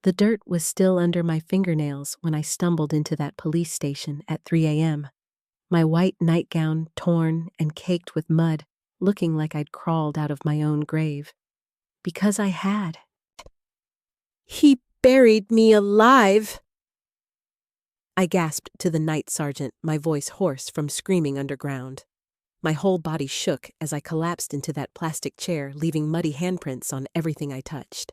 The dirt was still under my fingernails when I stumbled into that police station at 3 a.m., my white nightgown torn and caked with mud, looking like I'd crawled out of my own grave. Because I had. "He buried me alive!" I gasped to the night sergeant, my voice hoarse from screaming underground. My whole body shook as I collapsed into that plastic chair, leaving muddy handprints on everything I touched.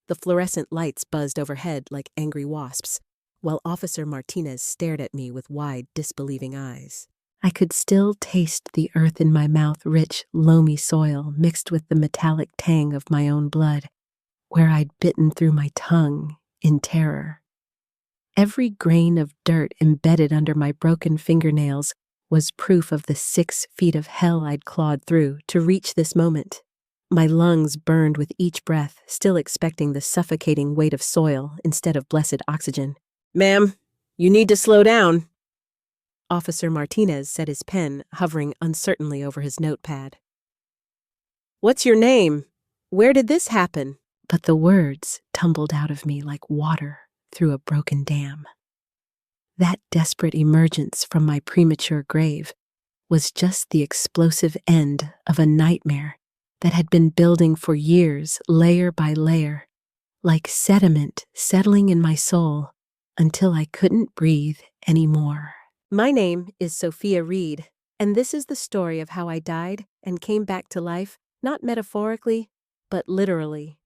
The fluorescent lights buzzed overhead like angry wasps, while Officer Martinez stared at me with wide, disbelieving eyes. I could still taste the earth in my mouth, rich, loamy soil mixed with the metallic tang of my own blood, where I'd bitten through my tongue in terror. Every grain of dirt embedded under my broken fingernails was proof of the 6 feet of hell I'd clawed through to reach this moment. My lungs burned with each breath, still expecting the suffocating weight of soil instead of blessed oxygen. "Ma'am, you need to slow down," Officer Martinez said, his pen hovering uncertainly over his notepad. "What's your name? Where did this happen?" But the words tumbled out of me like water through a broken dam. That desperate emergence from my premature grave was just the explosive end of a nightmare that had been building for years, layer by layer, like sediment settling in my soul until I couldn't breathe anymore. My name is Sophia Reed, and this is the story of how I died and came back to life, not metaphorically, but literally.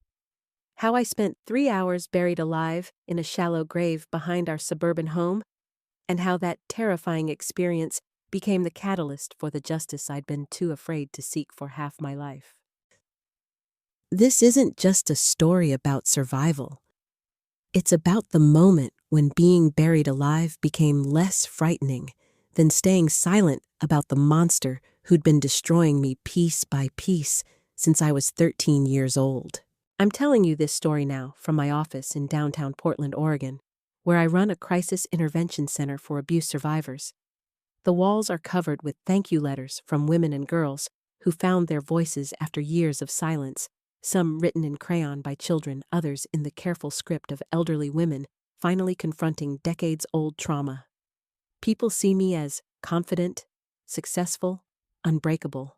How I spent 3 hours buried alive in a shallow grave behind our suburban home, and how that terrifying experience became the catalyst for the justice I'd been too afraid to seek for half my life. This isn't just a story about survival. It's about the moment when being buried alive became less frightening than staying silent about the monster who'd been destroying me piece by piece since I was 13 years old. I'm telling you this story now from my office in downtown Portland, Oregon, where I run a crisis intervention center for abuse survivors. The walls are covered with thank you letters from women and girls who found their voices after years of silence, some written in crayon by children, others in the careful script of elderly women finally confronting decades-old trauma. People see me as confident, successful, unbreakable.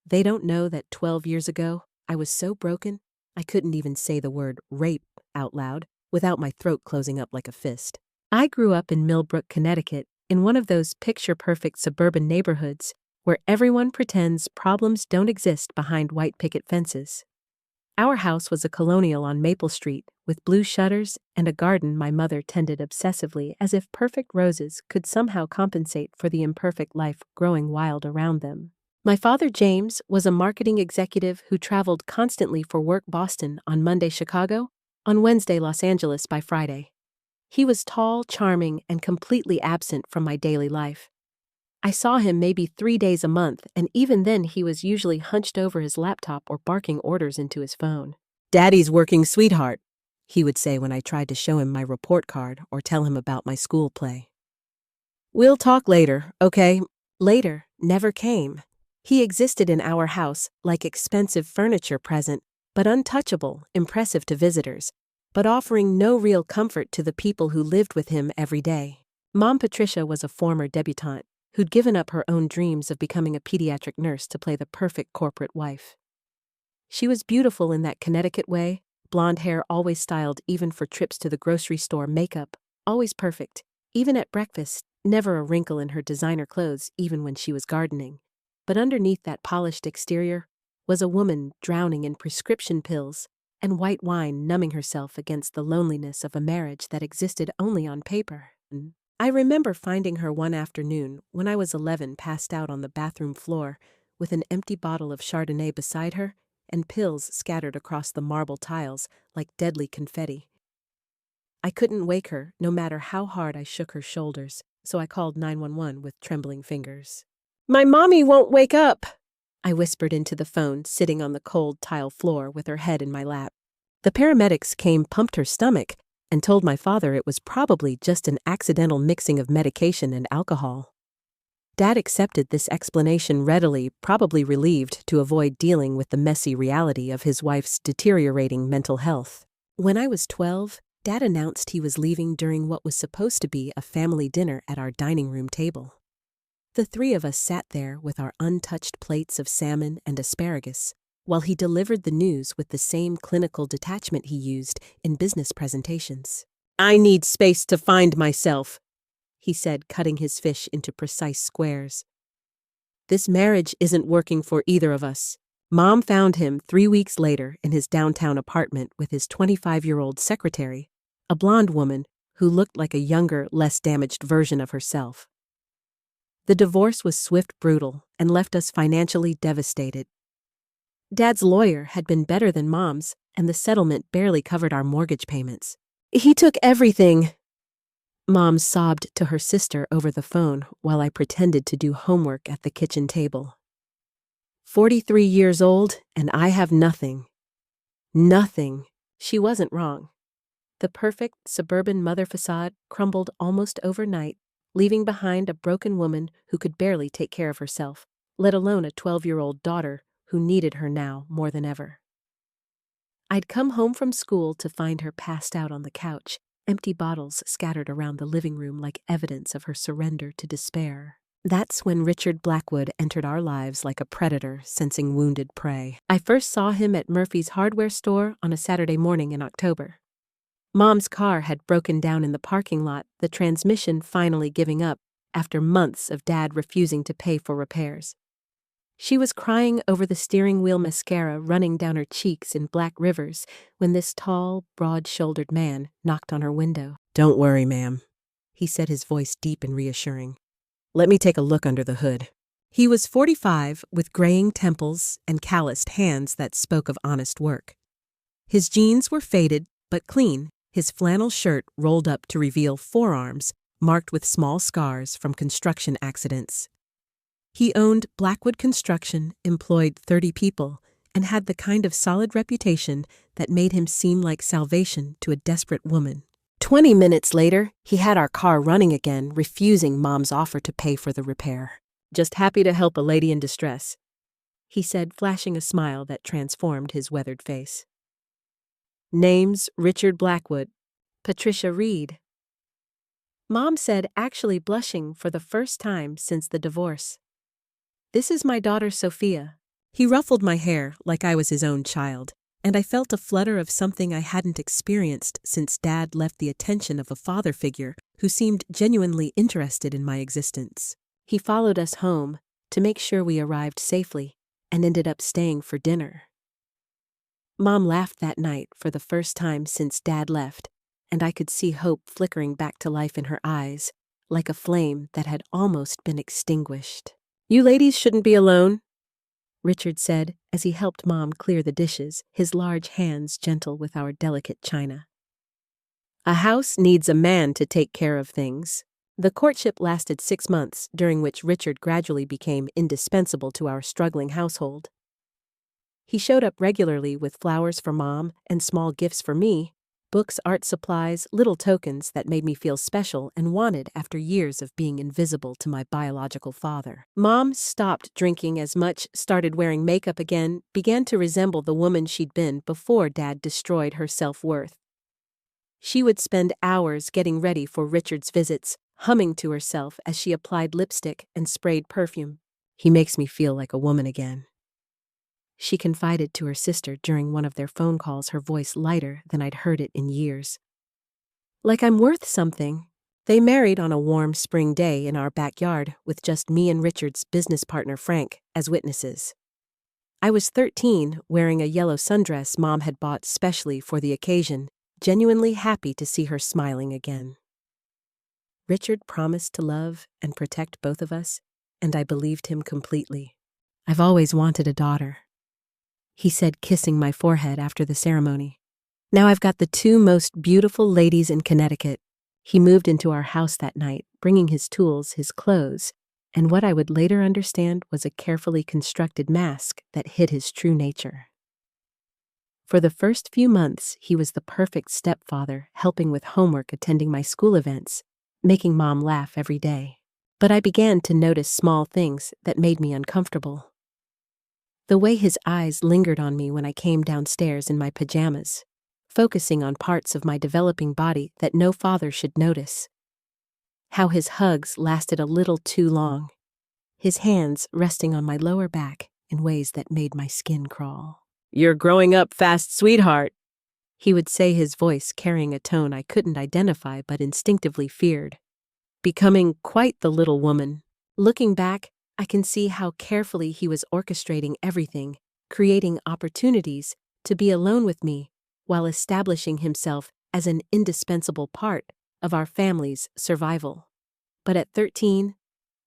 They don't know that 12 years ago, I was so broken, I couldn't even say the word rape out loud without my throat closing up like a fist. I grew up in Millbrook, Connecticut, in one of those picture-perfect suburban neighborhoods where everyone pretends problems don't exist behind white picket fences. Our house was a colonial on Maple Street with blue shutters and a garden my mother tended obsessively as if perfect roses could somehow compensate for the imperfect life growing wild around them. My father, James, was a marketing executive who traveled constantly for work Boston on Monday, Chicago, on Wednesday, Los Angeles by Friday. He was tall, charming, and completely absent from my daily life. I saw him maybe 3 days a month, and even then he was usually hunched over his laptop or barking orders into his phone. "Daddy's working, sweetheart," he would say when I tried to show him my report card or tell him about my school play. "We'll talk later, okay?" Later never came. He existed in our house like expensive furniture present, but untouchable, impressive to visitors, but offering no real comfort to the people who lived with him every day. Mom Patricia was a former debutante who'd given up her own dreams of becoming a pediatric nurse to play the perfect corporate wife. She was beautiful in that Connecticut way, blonde hair always styled even for trips to the grocery store, makeup always perfect, even at breakfast, never a wrinkle in her designer clothes even when she was gardening. But underneath that polished exterior was a woman drowning in prescription pills and white wine, numbing herself against the loneliness of a marriage that existed only on paper. I remember finding her one afternoon when I was 11, passed out on the bathroom floor with an empty bottle of Chardonnay beside her and pills scattered across the marble tiles like deadly confetti. I couldn't wake her, no matter how hard I shook her shoulders, so I called 911 with trembling fingers. "My mommy won't wake up," I whispered into the phone, sitting on the cold tile floor with her head in my lap. The paramedics came, pumped her stomach, and told my father it was probably just an accidental mixing of medication and alcohol. Dad accepted this explanation readily, probably relieved to avoid dealing with the messy reality of his wife's deteriorating mental health. When I was 12, Dad announced he was leaving during what was supposed to be a family dinner at our dining room table. The three of us sat there with our untouched plates of salmon and asparagus, while he delivered the news with the same clinical detachment he used in business presentations. "I need space to find myself," he said, cutting his fish into precise squares. "This marriage isn't working for either of us." Mom found him 3 weeks later in his downtown apartment with his 25-year-old secretary, a blonde woman who looked like a younger, less damaged version of herself. The divorce was swift, brutal, and left us financially devastated. Dad's lawyer had been better than Mom's, and the settlement barely covered our mortgage payments. "He took everything," Mom sobbed to her sister over the phone while I pretended to do homework at the kitchen table. 43 years old, and I have nothing. Nothing. She wasn't wrong. The perfect suburban mother facade crumbled almost overnight, leaving behind a broken woman who could barely take care of herself, let alone a 12-year-old daughter who needed her now more than ever. I'd come home from school to find her passed out on the couch, empty bottles scattered around the living room like evidence of her surrender to despair. That's when Richard Blackwood entered our lives like a predator sensing wounded prey. I first saw him at Murphy's hardware store on a Saturday morning in October. Mom's car had broken down in the parking lot, the transmission finally giving up after months of Dad refusing to pay for repairs. She was crying over the steering wheel mascara running down her cheeks in black rivers when this tall, broad-shouldered man knocked on her window. "Don't worry, ma'am," he said, his voice deep and reassuring. "Let me take a look under the hood." He was 45, with graying temples and calloused hands that spoke of honest work. His jeans were faded but clean, his flannel shirt rolled up to reveal forearms marked with small scars from construction accidents. He owned Blackwood Construction, employed 30 people, and had the kind of solid reputation that made him seem like salvation to a desperate woman. 20 minutes later, he had our car running again, refusing Mom's offer to pay for the repair. "Just happy to help a lady in distress," he said, flashing a smile that transformed his weathered face. "Name's Richard Blackwood. Patricia Reed." Mom said, actually blushing for the first time since the divorce. "This is my daughter Sophia." He ruffled my hair like I was his own child, and I felt a flutter of something I hadn't experienced since Dad left the attention of a father figure who seemed genuinely interested in my existence. He followed us home to make sure we arrived safely and ended up staying for dinner. Mom laughed that night for the first time since Dad left, and I could see hope flickering back to life in her eyes, like a flame that had almost been extinguished. "You ladies shouldn't be alone," Richard said as he helped Mom clear the dishes, his large hands gentle with our delicate china. "A house needs a man to take care of things." The courtship lasted 6 months, during which Richard gradually became indispensable to our struggling household. He showed up regularly with flowers for Mom and small gifts for me, books, art supplies, little tokens that made me feel special and wanted after years of being invisible to my biological father. Mom stopped drinking as much, started wearing makeup again, began to resemble the woman she'd been before Dad destroyed her self-worth. She would spend hours getting ready for Richard's visits, humming to herself as she applied lipstick and sprayed perfume. "He makes me feel like a woman again," she confided to her sister during one of their phone calls, her voice lighter than I'd heard it in years. "Like I'm worth something." They married on a warm spring day in our backyard with just me and Richard's business partner Frank as witnesses. I was 13, wearing a yellow sundress Mom had bought specially for the occasion, genuinely happy to see her smiling again. Richard promised to love and protect both of us, and I believed him completely. "I've always wanted a daughter," he said, kissing my forehead after the ceremony. "Now I've got the 2 most beautiful ladies in Connecticut." He moved into our house that night, bringing his tools, his clothes, and what I would later understand was a carefully constructed mask that hid his true nature. For the first few months, he was the perfect stepfather, helping with homework, attending my school events, making Mom laugh every day. But I began to notice small things that made me uncomfortable. The way his eyes lingered on me when I came downstairs in my pajamas, focusing on parts of my developing body that no father should notice. How his hugs lasted a little too long, his hands resting on my lower back in ways that made my skin crawl. "You're growing up fast, sweetheart," he would say, his voice carrying a tone I couldn't identify but instinctively feared. "Becoming quite the little woman." Looking back, I can see how carefully he was orchestrating everything, creating opportunities to be alone with me while establishing himself as an indispensable part of our family's survival. But at 13,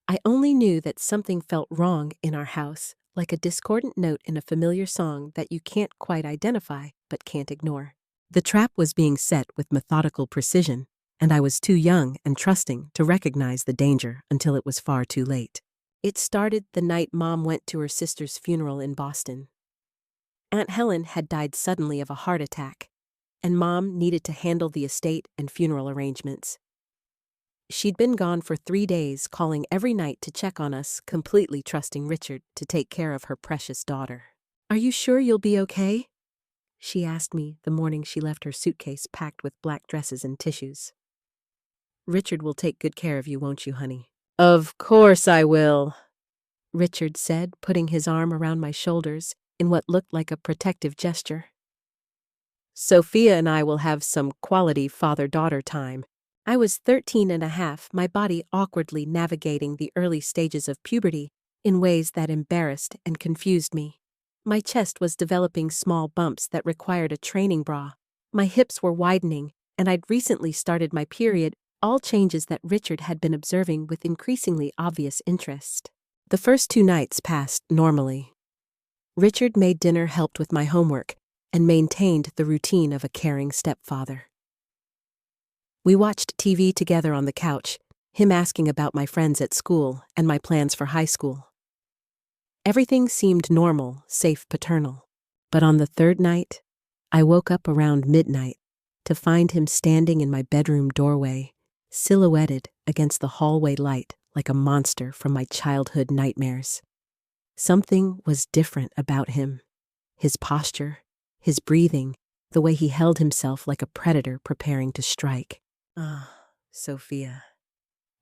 I only knew that something felt wrong in our house, like a discordant note in a familiar song that you can't quite identify but can't ignore. The trap was being set with methodical precision, and I was too young and trusting to recognize the danger until it was far too late. It started the night Mom went to her sister's funeral in Boston. Aunt Helen had died suddenly of a heart attack, and Mom needed to handle the estate and funeral arrangements. She'd been gone for 3 days, calling every night to check on us, completely trusting Richard to take care of her precious daughter. "Are you sure you'll be okay?" she asked me the morning she left her suitcase packed with black dresses and tissues. "Richard will take good care of you, won't you, honey?" "Of course I will," Richard said, putting his arm around my shoulders in what looked like a protective gesture. "Sophia and I will have some quality father-daughter time." I was 13 and a half, my body awkwardly navigating the early stages of puberty in ways that embarrassed and confused me. My chest was developing small bumps that required a training bra. My hips were widening, and I'd recently started my period, all changes that Richard had been observing with increasingly obvious interest. The first 2 nights passed normally. Richard made dinner, helped with my homework, and maintained the routine of a caring stepfather. We watched TV together on the couch, him asking about my friends at school and my plans for high school. Everything seemed normal, safe, paternal. But on the 3rd night, I woke up around midnight to find him standing in my bedroom doorway, silhouetted against the hallway light like a monster from my childhood nightmares. Something was different about him. His posture, his breathing, the way he held himself like a predator preparing to strike. "Ah, Sophia,"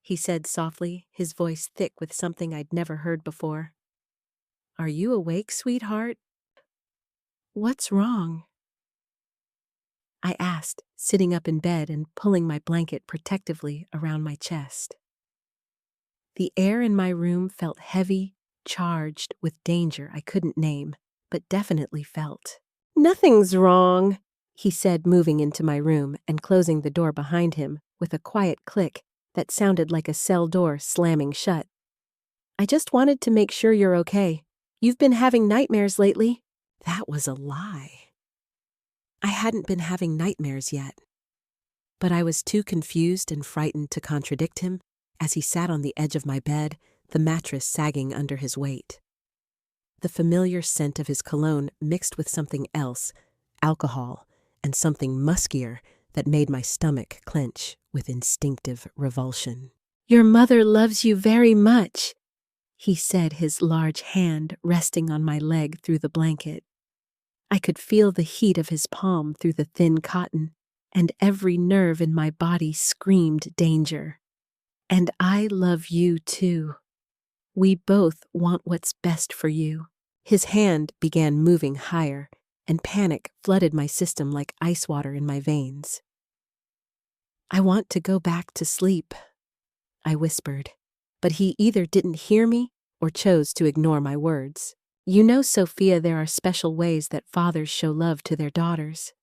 he said softly, his voice thick with something I'd never heard before. "Are you awake, sweetheart?" "What's wrong?" I asked, sitting up in bed and pulling my blanket protectively around my chest. The air in my room felt heavy, charged with danger I couldn't name, but definitely felt. "Nothing's wrong," he said, moving into my room and closing the door behind him with a quiet click that sounded like a cell door slamming shut. "I just wanted to make sure you're okay. You've been having nightmares lately." That was a lie. I hadn't been having nightmares yet, but I was too confused and frightened to contradict him as he sat on the edge of my bed, the mattress sagging under his weight. The familiar scent of his cologne mixed with something else, alcohol, and something muskier that made my stomach clench with instinctive revulsion. "Your mother loves you very much," he said, his large hand resting on my leg through the blanket. I could feel the heat of his palm through the thin cotton, and every nerve in my body screamed danger. "And I love you too. We both want what's best for you." His hand began moving higher, and panic flooded my system like ice water in my veins. "I want to go back to sleep," I whispered, but he either didn't hear me or chose to ignore my words. "You know, Sophia, there are special ways that fathers show love to their daughters."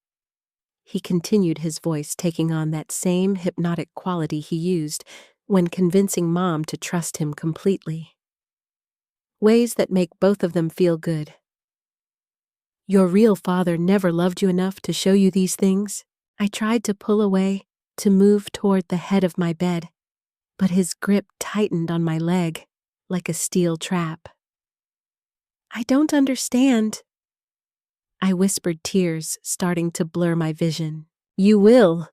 He continued, his voice taking on that same hypnotic quality he used when convincing Mom to trust him completely. "Ways that make both of them feel good. Your real father never loved you enough to show you these things." I tried to pull away, to move toward the head of my bed, but his grip tightened on my leg like a steel trap. "I don't understand," I whispered, tears starting to blur my vision. "You will,"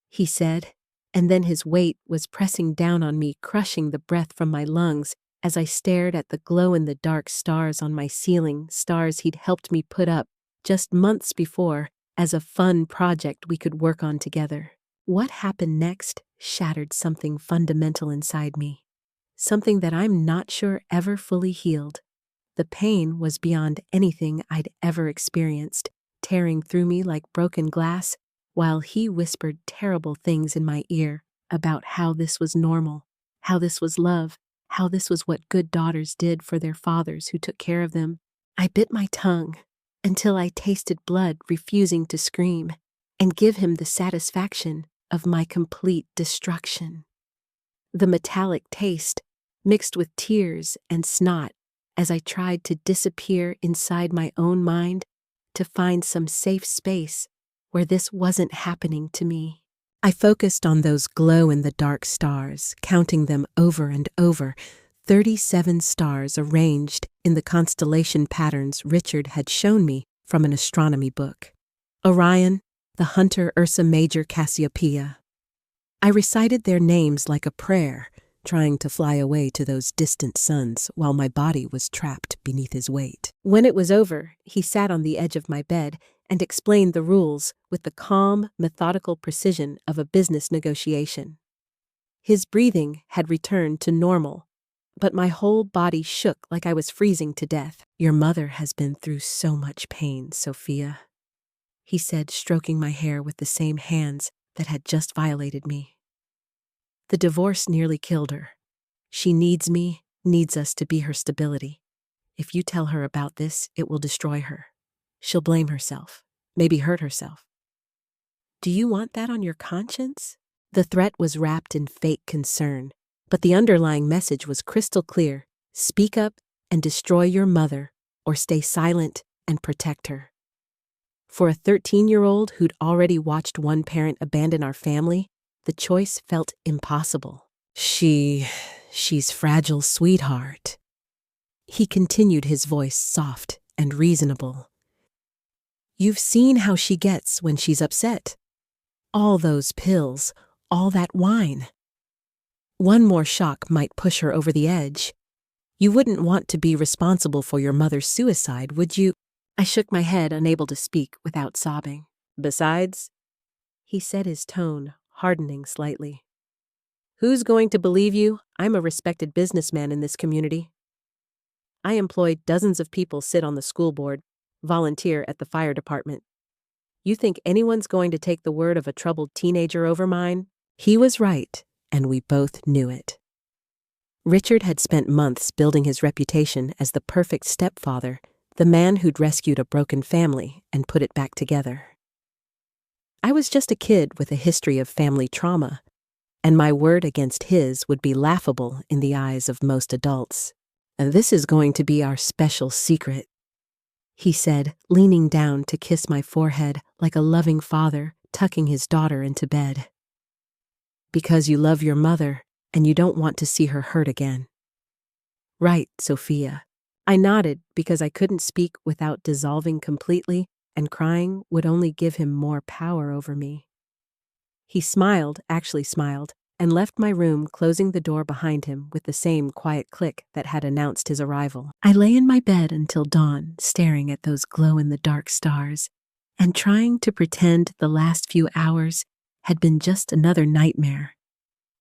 he said, and then his weight was pressing down on me, crushing the breath from my lungs as I stared at the glow-in-the-dark stars on my ceiling, stars he'd helped me put up just months before as a fun project we could work on together. What happened next shattered something fundamental inside me, something that I'm not sure ever fully healed. The pain was beyond anything I'd ever experienced, tearing through me like broken glass, while he whispered terrible things in my ear about how this was normal, how this was love, how this was what good daughters did for their fathers who took care of them. I bit my tongue until I tasted blood, refusing to scream and give him the satisfaction of my complete destruction. The metallic taste mixed with tears and snot as I tried to disappear inside my own mind to find some safe space where this wasn't happening to me. I focused on those glow-in-the-dark stars, counting them over and over, 37 stars arranged in the constellation patterns Richard had shown me from an astronomy book. Orion, the Hunter Ursa Major Cassiopeia. I recited their names like a prayer, trying to fly away to those distant suns while my body was trapped beneath his weight. When it was over, he sat on the edge of my bed and explained the rules with the calm, methodical precision of a business negotiation. His breathing had returned to normal, but my whole body shook like I was freezing to death. "Your mother has been through so much pain, Sophia," he said, stroking my hair with the same hands that had just violated me. "The divorce nearly killed her. She needs me, needs us to be her stability. If you tell her about this, it will destroy her. She'll blame herself, maybe hurt herself. Do you want that on your conscience?" The threat was wrapped in fake concern, but the underlying message was crystal clear. Speak up and destroy your mother, or stay silent and protect her. For a 13-year-old who'd already watched one parent abandon our family, the choice felt impossible. She's fragile, sweetheart." He continued, his voice soft and reasonable. "You've seen how she gets when she's upset. All those pills, all that wine. One more shock might push her over the edge. You wouldn't want to be responsible for your mother's suicide, would you?" I shook my head, unable to speak without sobbing. "Besides," he said, his tone hardening slightly, "who's going to believe you? I'm a respected businessman in this community. I employ dozens of people, sit on the school board, volunteer at the fire department. You think anyone's going to take the word of a troubled teenager over mine?" He was right, and we both knew it. Richard had spent months building his reputation as the perfect stepfather, the man who'd rescued a broken family and put it back together. I was just a kid with a history of family trauma, and my word against his would be laughable in the eyes of most adults. "And this is going to be our special secret," he said, leaning down to kiss my forehead like a loving father tucking his daughter into bed. "Because you love your mother and you don't want to see her hurt again." "Right, Sophia." I nodded because I couldn't speak without dissolving completely, and crying would only give him more power over me. He actually smiled, and left my room, closing the door behind him with the same quiet click that had announced his arrival. I lay in my bed until dawn, staring at those glow-in-the-dark stars, and trying to pretend the last few hours had been just another nightmare.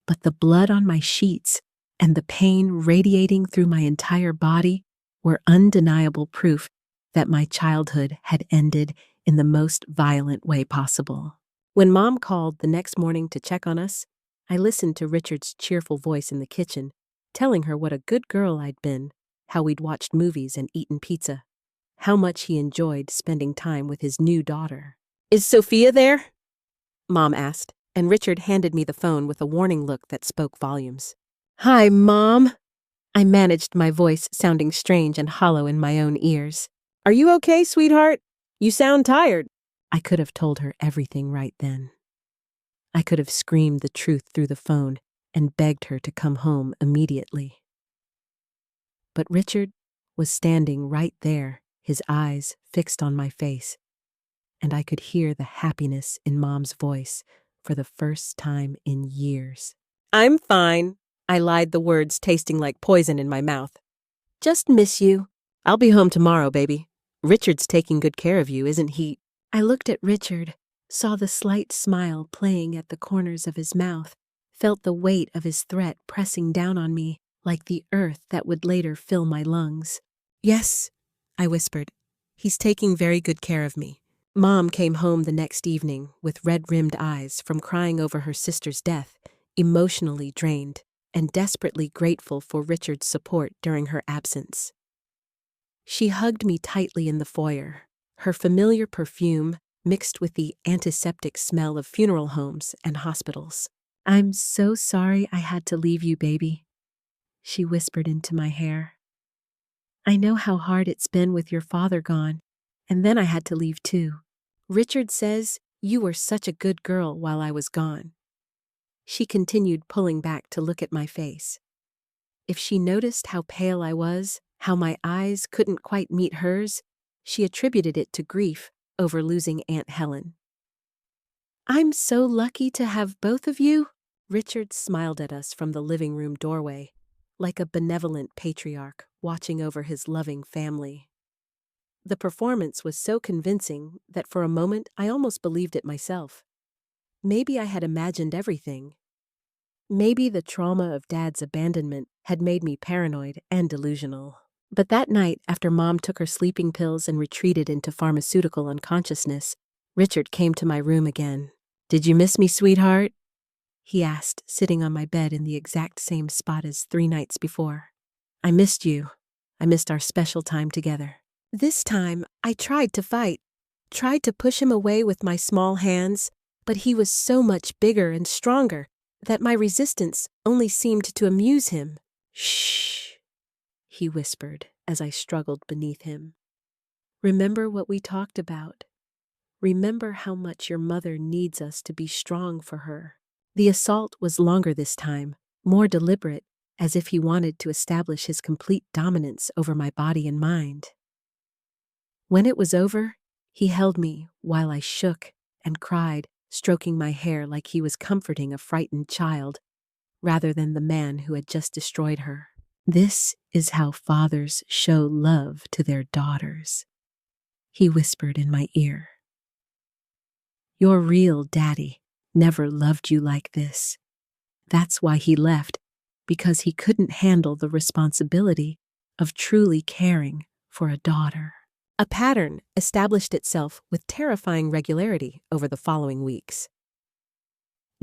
But the blood on my sheets and the pain radiating through my entire body were undeniable proof that my childhood had ended in the most violent way possible. When Mom called the next morning to check on us, I listened to Richard's cheerful voice in the kitchen, telling her what a good girl I'd been, how we'd watched movies and eaten pizza, how much he enjoyed spending time with his new daughter. "Is Sophia there?" Mom asked, and Richard handed me the phone with a warning look that spoke volumes. "Hi, Mom." I managed, my voice sounding strange and hollow in my own ears. "Are you okay, sweetheart? You sound tired." I could have told her everything right then. I could have screamed the truth through the phone and begged her to come home immediately. But Richard was standing right there, his eyes fixed on my face, and I could hear the happiness in Mom's voice for the first time in years. "I'm fine," I lied, the words tasting like poison in my mouth. "Just miss you. I'll be home tomorrow, baby. Richard's taking good care of you, isn't he?" I looked at Richard, saw the slight smile playing at the corners of his mouth, felt the weight of his threat pressing down on me like the earth that would later fill my lungs. "Yes," I whispered. "He's taking very good care of me." Mom came home the next evening with red-rimmed eyes from crying over her sister's death, emotionally drained and desperately grateful for Richard's support during her absence. She hugged me tightly in the foyer, her familiar perfume mixed with the antiseptic smell of funeral homes and hospitals. "I'm so sorry I had to leave you, baby," she whispered into my hair. "I know how hard it's been with your father gone, and then I had to leave too. Richard says you were such a good girl while I was gone." She continued pulling back to look at my face. If she noticed how pale I was, how my eyes couldn't quite meet hers, she attributed it to grief over losing Aunt Helen. "I'm so lucky to have both of you." Richard smiled at us from the living room doorway, like a benevolent patriarch watching over his loving family. The performance was so convincing that for a moment I almost believed it myself. Maybe I had imagined everything. Maybe the trauma of Dad's abandonment had made me paranoid and delusional. But that night, after Mom took her sleeping pills and retreated into pharmaceutical unconsciousness, Richard came to my room again. "Did you miss me, sweetheart?" he asked, sitting on my bed in the exact same spot as 3 nights before. "I missed you. I missed our special time together." This time, I tried to fight, tried to push him away with my small hands, but he was so much bigger and stronger that my resistance only seemed to amuse him. "Shh," he whispered as I struggled beneath him. "Remember what we talked about. Remember how much your mother needs us to be strong for her." The assault was longer this time, more deliberate, as if he wanted to establish his complete dominance over my body and mind. When it was over, he held me while I shook and cried, stroking my hair like he was comforting a frightened child, rather than the man who had just destroyed her. "This is how fathers show love to their daughters," he whispered in my ear. "Your real daddy never loved you like this. That's why he left, because he couldn't handle the responsibility of truly caring for a daughter." A pattern established itself with terrifying regularity over the following weeks.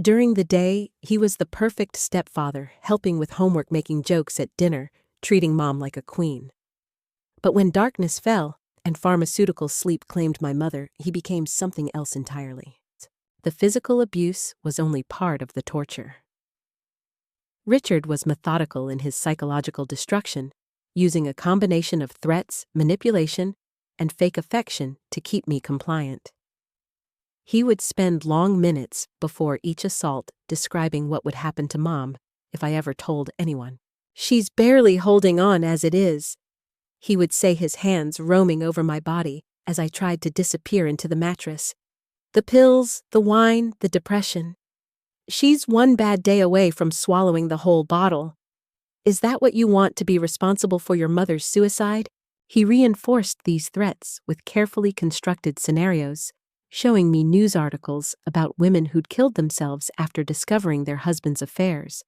During the day, he was the perfect stepfather, helping with homework, making jokes at dinner, treating Mom like a queen. But when darkness fell and pharmaceutical sleep claimed my mother, he became something else entirely. The physical abuse was only part of the torture. Richard was methodical in his psychological destruction, using a combination of threats, manipulation, and fake affection to keep me compliant. He would spend long minutes before each assault describing what would happen to Mom if I ever told anyone. "She's barely holding on as it is," he would say, his hands roaming over my body as I tried to disappear into the mattress. "The pills, the wine, the depression. She's one bad day away from swallowing the whole bottle. Is that what you want to be responsible for your mother's suicide?" He reinforced these threats with carefully constructed scenarios, showing me news articles about women who'd killed themselves after discovering their husbands' affairs,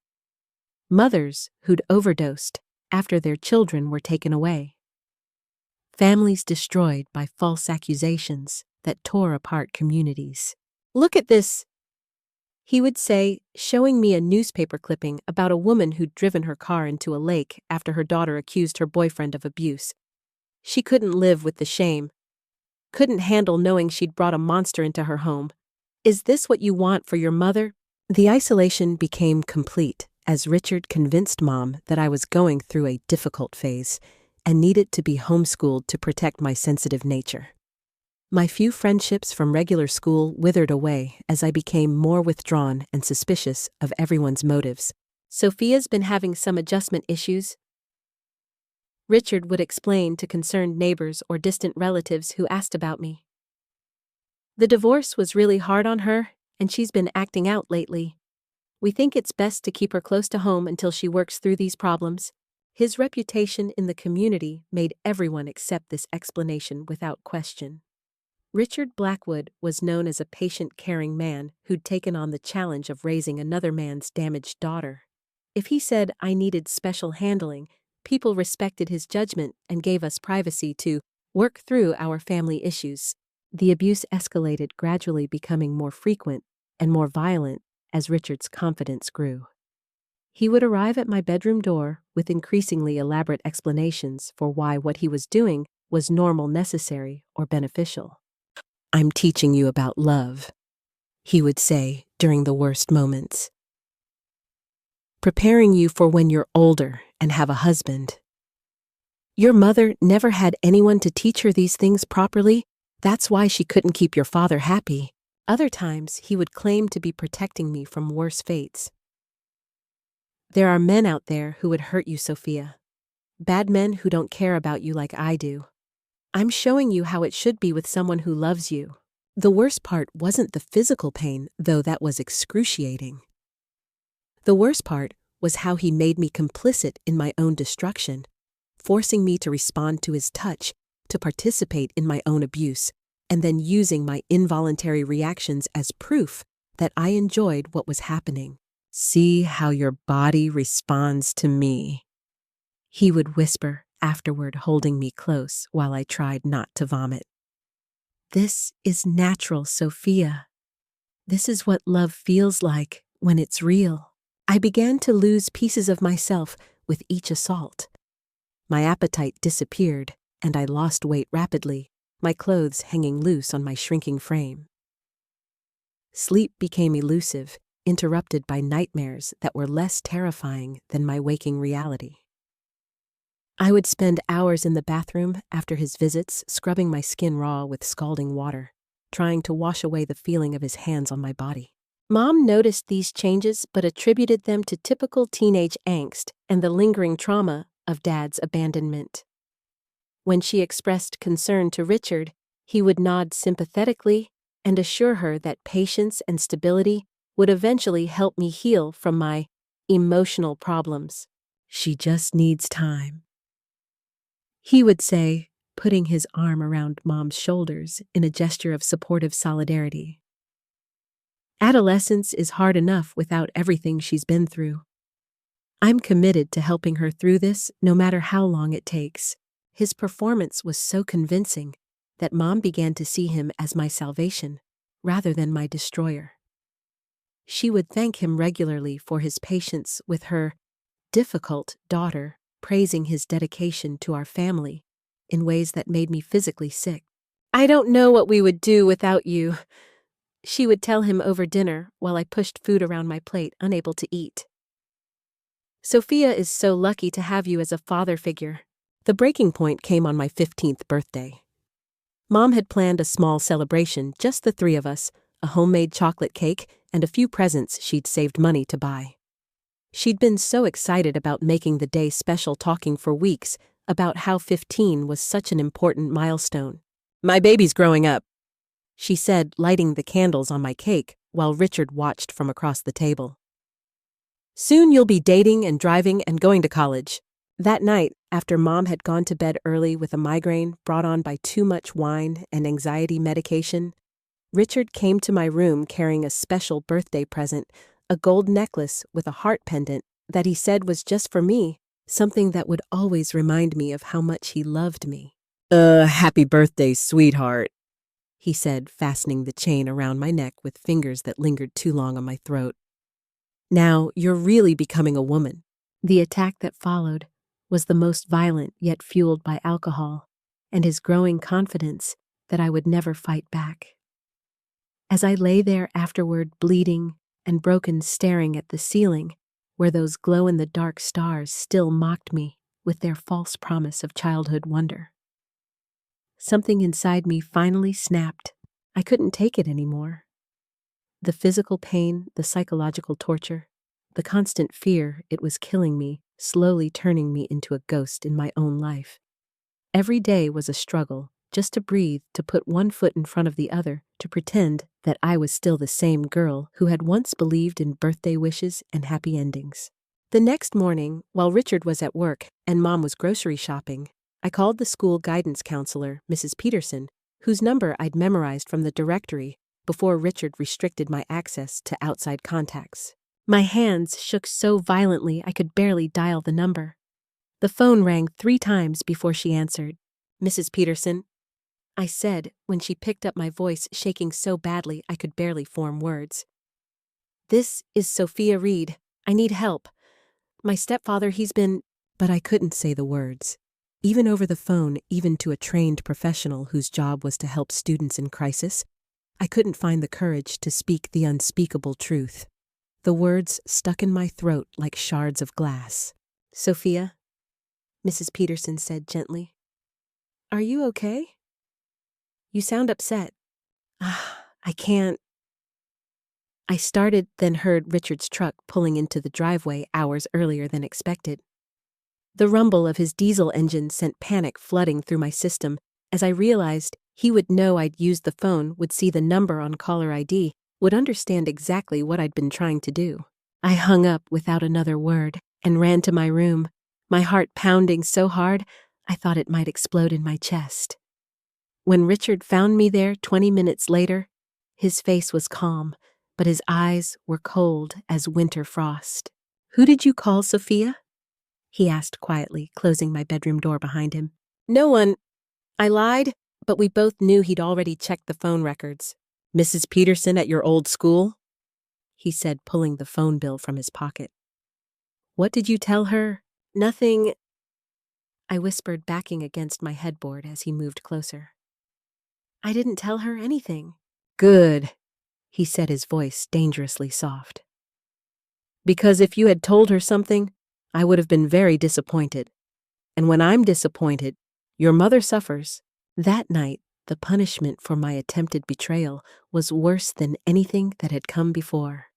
mothers who'd overdosed after their children were taken away, families destroyed by false accusations that tore apart communities. "Look at this," he would say, showing me a newspaper clipping about a woman who'd driven her car into a lake after her daughter accused her boyfriend of abuse. She couldn't live with the shame, couldn't handle knowing she'd brought a monster into her home. "Is this what you want for your mother?" The isolation became complete as Richard convinced Mom that I was going through a difficult phase and needed to be homeschooled to protect my sensitive nature. My few friendships from regular school withered away as I became more withdrawn and suspicious of everyone's motives. "Sophia's been having some adjustment issues," Richard would explain to concerned neighbors or distant relatives who asked about me. "The divorce was really hard on her, and she's been acting out lately. We think it's best to keep her close to home until she works through these problems." His reputation in the community made everyone accept this explanation without question. Richard Blackwood was known as a patient, caring man who'd taken on the challenge of raising another man's damaged daughter. If he said I needed special handling, people respected his judgment and gave us privacy to work through our family issues. The abuse escalated, gradually becoming more frequent and more violent as Richard's confidence grew. He would arrive at my bedroom door with increasingly elaborate explanations for why what he was doing was normal, necessary, or beneficial. "I'm teaching you about love," he would say during the worst moments. "Preparing you for when you're older and have a husband. Your mother never had anyone to teach her these things properly. That's why she couldn't keep your father happy." Other times, he would claim to be protecting me from worse fates. "There are men out there who would hurt you, Sophia. Bad men who don't care about you like I do. I'm showing you how it should be with someone who loves you." The worst part wasn't the physical pain, though that was excruciating. The worst part was how he made me complicit in my own destruction, forcing me to respond to his touch, to participate in my own abuse, and then using my involuntary reactions as proof that I enjoyed what was happening. "See how your body responds to me," he would whisper afterward, holding me close while I tried not to vomit. "This is natural, Sophia. This is what love feels like when it's real." I began to lose pieces of myself with each assault. My appetite disappeared, and I lost weight rapidly, my clothes hanging loose on my shrinking frame. Sleep became elusive, interrupted by nightmares that were less terrifying than my waking reality. I would spend hours in the bathroom after his visits, scrubbing my skin raw with scalding water, trying to wash away the feeling of his hands on my body. Mom noticed these changes but attributed them to typical teenage angst and the lingering trauma of Dad's abandonment. When she expressed concern to Richard, he would nod sympathetically and assure her that patience and stability would eventually help me heal from my emotional problems. "She just needs time," he would say, putting his arm around Mom's shoulders in a gesture of supportive solidarity. "Adolescence is hard enough without everything she's been through. I'm committed to helping her through this, no matter how long it takes." His performance was so convincing that Mom began to see him as my salvation, rather than my destroyer. She would thank him regularly for his patience with her difficult daughter, praising his dedication to our family in ways that made me physically sick. "I don't know what we would do without you," she would tell him over dinner while I pushed food around my plate, unable to eat. "Sophia is so lucky to have you as a father figure." The breaking point came on my 15th birthday. Mom had planned a small celebration, just the three of us, a homemade chocolate cake, and a few presents she'd saved money to buy. She'd been so excited about making the day special, talking for weeks about how 15 was such an important milestone. "My baby's growing up," she said, lighting the candles on my cake while Richard watched from across the table. "Soon you'll be dating and driving and going to college." That night, after Mom had gone to bed early with a migraine brought on by too much wine and anxiety medication, Richard came to my room carrying a special birthday present, a gold necklace with a heart pendant that he said was just for me, something that would always remind me of how much he loved me. Happy birthday, sweetheart," he said, fastening the chain around my neck with fingers that lingered too long on my throat. "Now you're really becoming a woman." The attack that followed was the most violent, yet fueled by alcohol and his growing confidence that I would never fight back. As I lay there afterward, bleeding and broken, staring at the ceiling, where those glow-in-the-dark stars still mocked me with their false promise of childhood wonder, something inside me finally snapped. I couldn't take it anymore. The physical pain, the psychological torture, the constant fear it was killing me, slowly turning me into a ghost in my own life. Every day was a struggle, just to breathe, to put one foot in front of the other, to pretend that I was still the same girl who had once believed in birthday wishes and happy endings. The next morning, while Richard was at work and Mom was grocery shopping, I called the school guidance counselor, Mrs. Peterson, whose number I'd memorized from the directory before Richard restricted my access to outside contacts. My hands shook so violently I could barely dial the number. The phone rang 3 times before she answered. "Mrs. Peterson," I said when she picked up my voice shaking so badly I could barely form words. "This is Sophia Reed. I need help. My stepfather, he's been—" But I couldn't say the words. Even over the phone, even to a trained professional whose job was to help students in crisis, I couldn't find the courage to speak the unspeakable truth. The words stuck in my throat like shards of glass. "Sophia," Mrs. Peterson said gently. "Are you okay? You sound upset." I can't." I started, then heard Richard's truck pulling into the driveway hours earlier than expected. The rumble of his diesel engine sent panic flooding through my system as I realized he would know I'd used the phone, would see the number on caller ID, would understand exactly what I'd been trying to do. I hung up without another word and ran to my room, my heart pounding so hard I thought it might explode in my chest. When Richard found me there 20 minutes later, his face was calm, but his eyes were cold as winter frost. "Who did you call, Sophia?" he asked quietly, closing my bedroom door behind him. "No one." I lied, but we both knew he'd already checked the phone records. "Mrs. Peterson at your old school?" he said, pulling the phone bill from his pocket. "What did you tell her?" "Nothing," I whispered, backing against my headboard as he moved closer. "I didn't tell her anything." "Good," he said, his voice dangerously soft. "Because if you had told her something, I would have been very disappointed. And when I'm disappointed, your mother suffers." That night, the punishment for my attempted betrayal was worse than anything that had come before.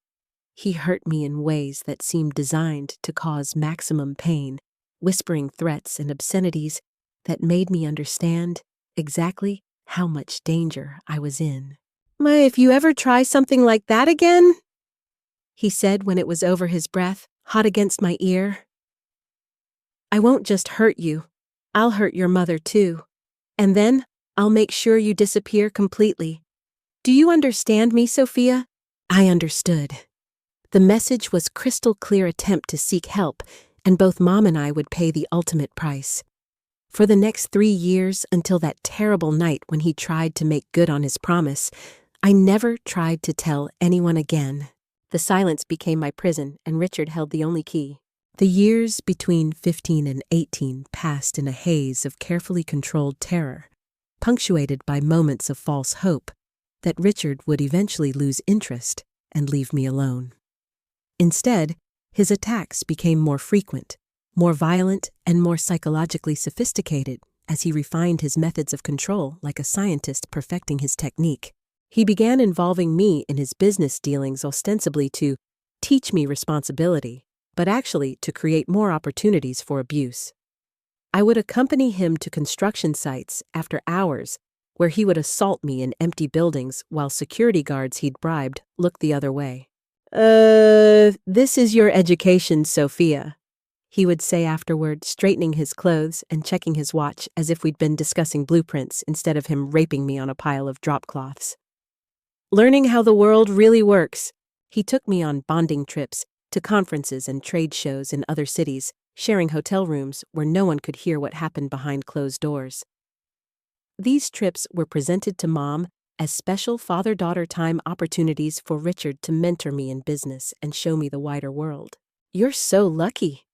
He hurt me in ways that seemed designed to cause maximum pain, whispering threats and obscenities that made me understand exactly how much danger I was in. "If you ever try something like that again," he said when it was over, his breath hot against my ear, "I won't just hurt you, I'll hurt your mother too. And then I'll make sure you disappear completely. Do you understand me, Sophia?" I understood. The message was crystal clear attempt to seek help, and both Mom and I would pay the ultimate price. For the next 3 years, until that terrible night when he tried to make good on his promise, I never tried to tell anyone again. The silence became my prison, and Richard held the only key. The years between 15 and 18 passed in a haze of carefully controlled terror, punctuated by moments of false hope that Richard would eventually lose interest and leave me alone. Instead, his attacks became more frequent, more violent, and more psychologically sophisticated as he refined his methods of control like a scientist perfecting his technique. He began involving me in his business dealings ostensibly to teach me responsibility, but actually to create more opportunities for abuse. I would accompany him to construction sites after hours, where he would assault me in empty buildings while security guards he'd bribed looked the other way. This is your education, Sophia," he would say afterward, straightening his clothes and checking his watch as if we'd been discussing blueprints instead of him raping me on a pile of drop cloths. "Learning how the world really works." He took me on bonding trips to conferences and trade shows in other cities, sharing hotel rooms where no one could hear what happened behind closed doors. These trips were presented to Mom as special father-daughter time opportunities for Richard to mentor me in business and show me the wider world. "You're so lucky,"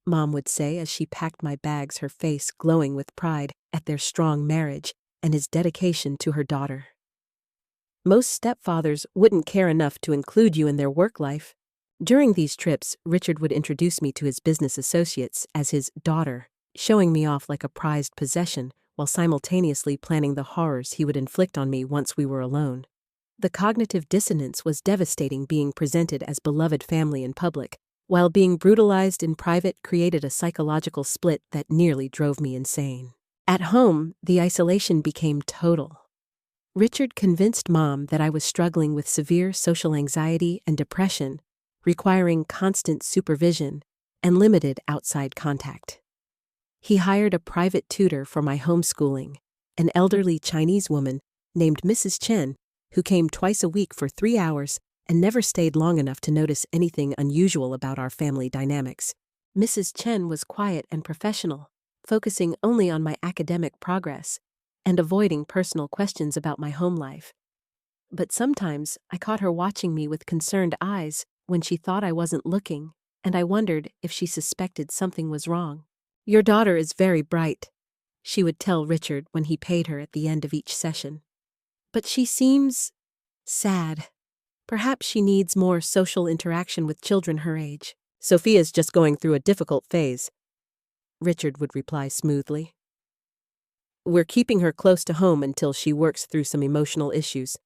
Mom would say as she packed my bags, her face glowing with pride at their strong marriage and his dedication to her daughter. "Most stepfathers wouldn't care enough to include you in their work life." During these trips, Richard would introduce me to his business associates as his daughter, showing me off like a prized possession while simultaneously planning the horrors he would inflict on me once we were alone. The cognitive dissonance was devastating, being presented as beloved family in public, while being brutalized in private created a psychological split that nearly drove me insane. At home, the isolation became total. Richard convinced Mom that I was struggling with severe social anxiety and depression, requiring constant supervision and limited outside contact. He hired a private tutor for my homeschooling, an elderly Chinese woman named Mrs. Chen, who came twice a week for 3 hours and never stayed long enough to notice anything unusual about our family dynamics. Mrs. Chen was quiet and professional, focusing only on my academic progress and avoiding personal questions about my home life. But sometimes I caught her watching me with concerned eyes when she thought I wasn't looking, and I wondered if she suspected something was wrong. "Your daughter is very bright," she would tell Richard when he paid her at the end of each session. "But she seems sad. Perhaps she needs more social interaction with children her age." "Sophia's just going through a difficult phase," Richard would reply smoothly. "We're keeping her close to home until she works through some emotional issues.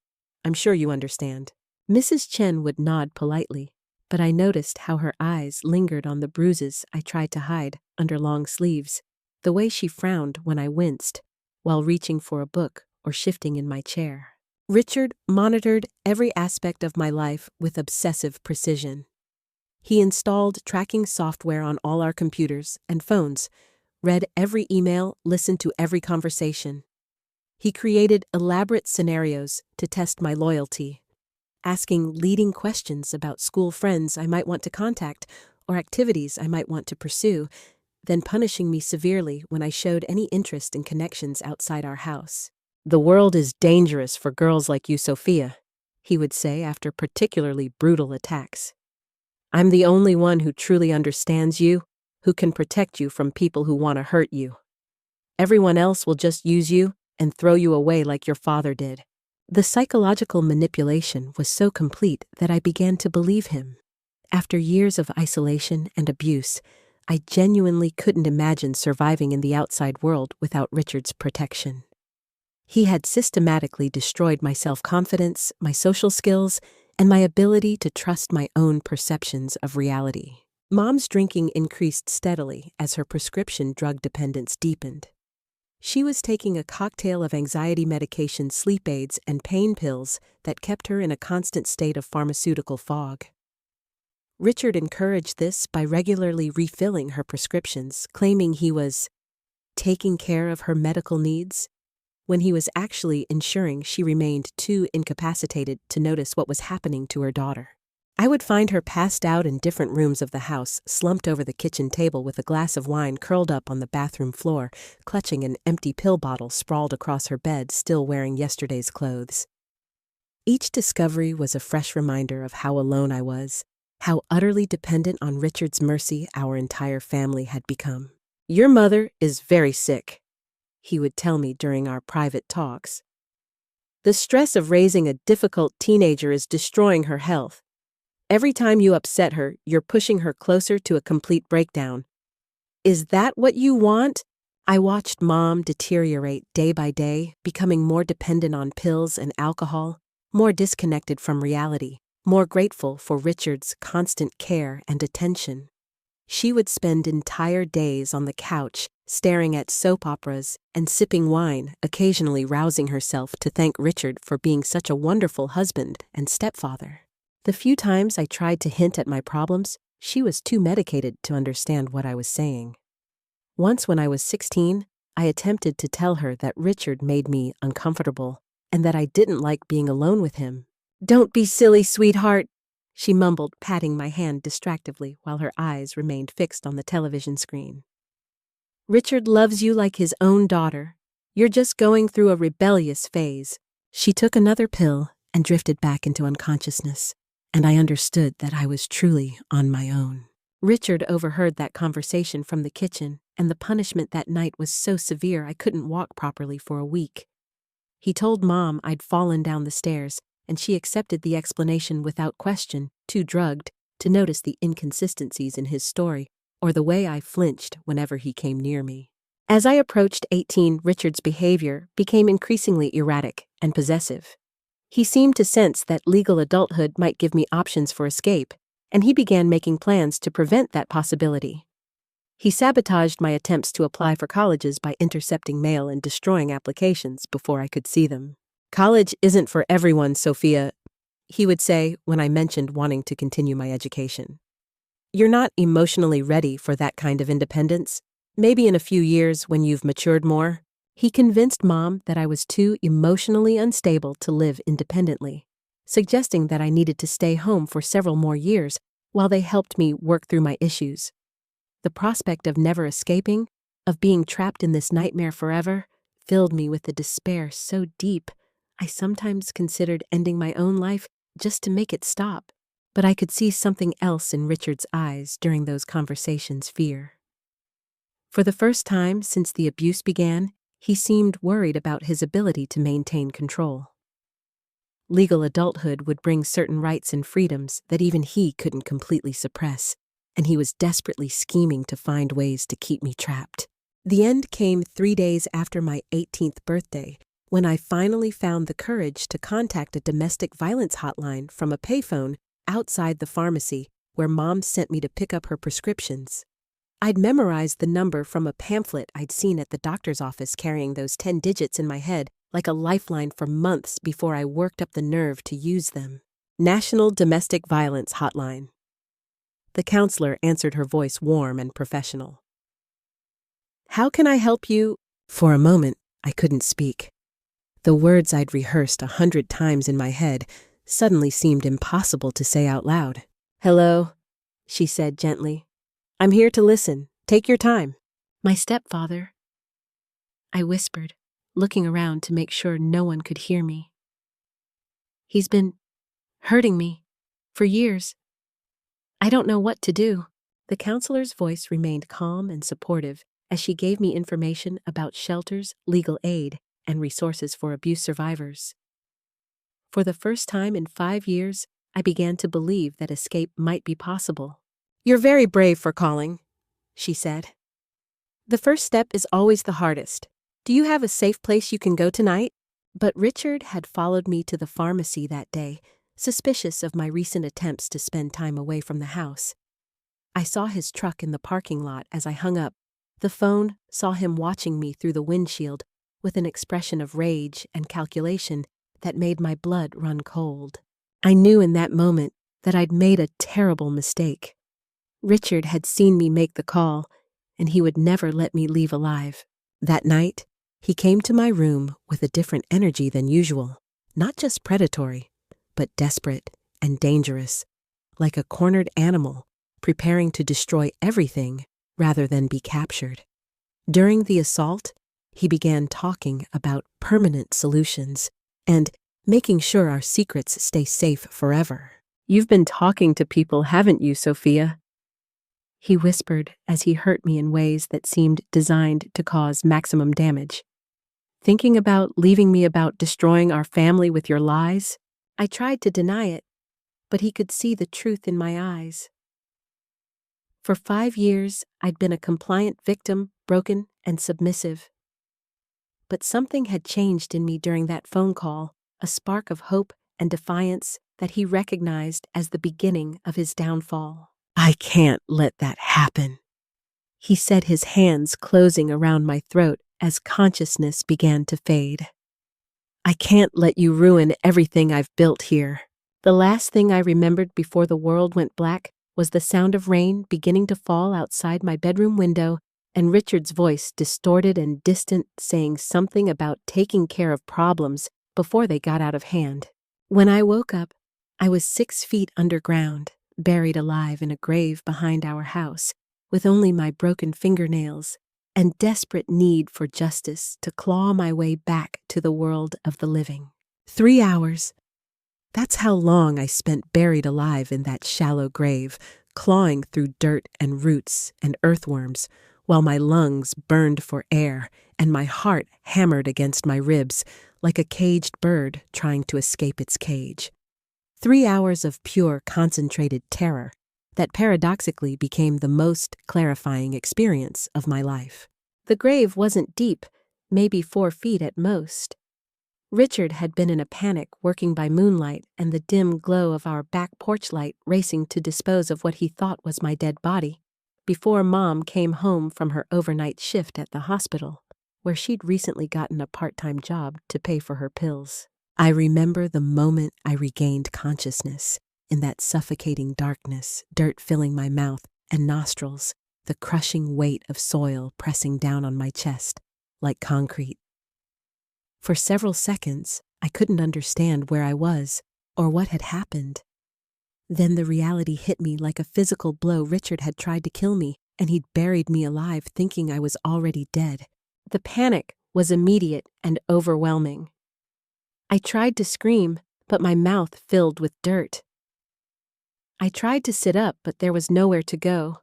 I'm sure you understand." Mrs. Chen would nod politely, but I noticed how her eyes lingered on the bruises I tried to hide under long sleeves, the way she frowned when I winced while reaching for a book or shifting in my chair. Richard monitored every aspect of my life with obsessive precision. He installed tracking software on all our computers and phones, read every email, listened to every conversation. He created elaborate scenarios to test my loyalty, asking leading questions about school friends I might want to contact or activities I might want to pursue, then punishing me severely when I showed any interest in connections outside our house. "The world is dangerous for girls like you, Sophia," he would say after particularly brutal attacks. "I'm the only one who truly understands you, who can protect you from people who want to hurt you. Everyone else will just use you and throw you away like your father did." The psychological manipulation was so complete that I began to believe him. After years of isolation and abuse, I genuinely couldn't imagine surviving in the outside world without Richard's protection. He had systematically destroyed my self-confidence, my social skills, and my ability to trust my own perceptions of reality. Mom's drinking increased steadily as her prescription drug dependence deepened. She was taking a cocktail of anxiety medication, sleep aids, and pain pills that kept her in a constant state of pharmaceutical fog. Richard encouraged this by regularly refilling her prescriptions, claiming he was taking care of her medical needs, when he was actually ensuring she remained too incapacitated to notice what was happening to her daughter. I would find her passed out in different rooms of the house, slumped over the kitchen table with a glass of wine curled up on the bathroom floor, clutching an empty pill bottle sprawled across her bed, still wearing yesterday's clothes. Each discovery was a fresh reminder of how alone I was, how utterly dependent on Richard's mercy our entire family had become. "Your mother is very sick," he would tell me during our private talks. "The stress of raising a difficult teenager is destroying her health. Every time you upset her, you're pushing her closer to a complete breakdown. Is that what you want?" I watched Mom deteriorate day by day, becoming more dependent on pills and alcohol, more disconnected from reality, more grateful for Richard's constant care and attention. She would spend entire days on the couch, staring at soap operas and sipping wine, occasionally rousing herself to thank Richard for being such a wonderful husband and stepfather. The few times I tried to hint at my problems, she was too medicated to understand what I was saying. Once when I was 16, I attempted to tell her that Richard made me uncomfortable and that I didn't like being alone with him. "Don't be silly, sweetheart," she mumbled, patting my hand distractedly while her eyes remained fixed on the television screen. "Richard loves you like his own daughter. You're just going through a rebellious phase." She took another pill and drifted back into unconsciousness, and I understood that I was truly on my own. Richard overheard that conversation from the kitchen, and the punishment that night was so severe I couldn't walk properly for a week. He told Mom I'd fallen down the stairs, and she accepted the explanation without question, too drugged to notice the inconsistencies in his story or the way I flinched whenever he came near me. As I approached 18, Richard's behavior became increasingly erratic and possessive. He seemed to sense that legal adulthood might give me options for escape, and he began making plans to prevent that possibility. He sabotaged my attempts to apply for colleges by intercepting mail and destroying applications before I could see them. "College isn't for everyone, Sophia," he would say when I mentioned wanting to continue my education. "You're not emotionally ready for that kind of independence. Maybe in a few years when you've matured more." He convinced Mom that I was too emotionally unstable to live independently, suggesting that I needed to stay home for several more years while they helped me work through my issues. The prospect of never escaping, of being trapped in this nightmare forever, filled me with a despair so deep I sometimes considered ending my own life just to make it stop. But I could see something else in Richard's eyes during those conversations: fear. For the first time since the abuse began, he seemed worried about his ability to maintain control. Legal adulthood would bring certain rights and freedoms that even he couldn't completely suppress, and he was desperately scheming to find ways to keep me trapped. The end came 3 days after my 18th birthday, when I finally found the courage to contact a domestic violence hotline from a payphone outside the pharmacy where Mom sent me to pick up her prescriptions. I'd memorized the number from a pamphlet I'd seen at the doctor's office, carrying those 10 digits in my head like a lifeline for months before I worked up the nerve to use them. National Domestic Violence Hotline. The counselor answered, her voice warm and professional. "How can I help you?" For a moment, I couldn't speak. The words I'd rehearsed 100 times in my head suddenly seemed impossible to say out loud. "Hello," she said gently. "I'm here to listen. Take your time." "My stepfather," I whispered, looking around to make sure no one could hear me. "He's been hurting me for years. I don't know what to do." The counselor's voice remained calm and supportive as she gave me information about shelters, legal aid, and resources for abuse survivors. For the first time in 5 years, I began to believe that escape might be possible. "You're very brave for calling," she said. "The first step is always the hardest. Do you have a safe place you can go tonight?" But Richard had followed me to the pharmacy that day, suspicious of my recent attempts to spend time away from the house. I saw his truck in the parking lot as I hung up the phone, saw him watching me through the windshield with an expression of rage and calculation that made my blood run cold. I knew in that moment that I'd made a terrible mistake. Richard had seen me make the call, and he would never let me leave alive. That night, he came to my room with a different energy than usual, not just predatory, but desperate and dangerous, like a cornered animal preparing to destroy everything rather than be captured. During the assault, he began talking about permanent solutions and making sure our secrets stay safe forever. "You've been talking to people, haven't you, Sophia?" he whispered as he hurt me in ways that seemed designed to cause maximum damage. "Thinking about leaving me, about destroying our family with your lies?" I tried to deny it, but he could see the truth in my eyes. For 5 years, I'd been a compliant victim, broken and submissive. But something had changed in me during that phone call, a spark of hope and defiance that he recognized as the beginning of his downfall. "I can't let that happen," he said, his hands closing around my throat as consciousness began to fade. "I can't let you ruin everything I've built here." The last thing I remembered before the world went black was the sound of rain beginning to fall outside my bedroom window and Richard's voice, distorted and distant, saying something about taking care of problems before they got out of hand. When I woke up, I was 6 feet underground, buried alive in a grave behind our house, with only my broken fingernails and desperate need for justice to claw my way back to the world of the living. 3 hours. That's how long I spent buried alive in that shallow grave, clawing through dirt and roots and earthworms, while my lungs burned for air and my heart hammered against my ribs like a caged bird trying to escape its cage. 3 hours of pure, concentrated terror that paradoxically became the most clarifying experience of my life. The grave wasn't deep, maybe 4 feet at most. Richard had been in a panic, working by moonlight and the dim glow of our back porch light, racing to dispose of what he thought was my dead body, before Mom came home from her overnight shift at the hospital, where she'd recently gotten a part-time job to pay for her pills. I remember the moment I regained consciousness, in that suffocating darkness, dirt filling my mouth and nostrils, the crushing weight of soil pressing down on my chest like concrete. For several seconds, I couldn't understand where I was or what had happened. Then the reality hit me like a physical blow. Richard had tried to kill me, and he'd buried me alive thinking I was already dead. The panic was immediate and overwhelming. I tried to scream, but my mouth filled with dirt. I tried to sit up, but there was nowhere to go.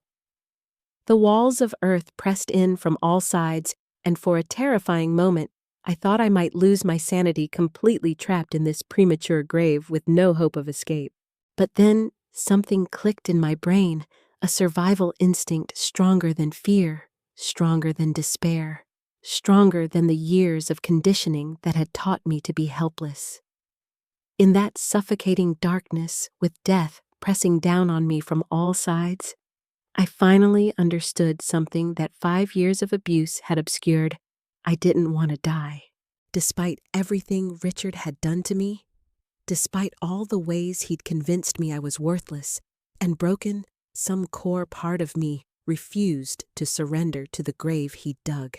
The walls of earth pressed in from all sides, and for a terrifying moment, I thought I might lose my sanity, completely trapped in this premature grave with no hope of escape. But then something clicked in my brain, a survival instinct stronger than fear, stronger than despair, stronger than the years of conditioning that had taught me to be helpless. In that suffocating darkness, with death pressing down on me from all sides, I finally understood something that 5 years of abuse had obscured. I didn't want to die. Despite everything Richard had done to me, despite all the ways he'd convinced me I was worthless and broken, some core part of me refused to surrender to the grave he'd dug.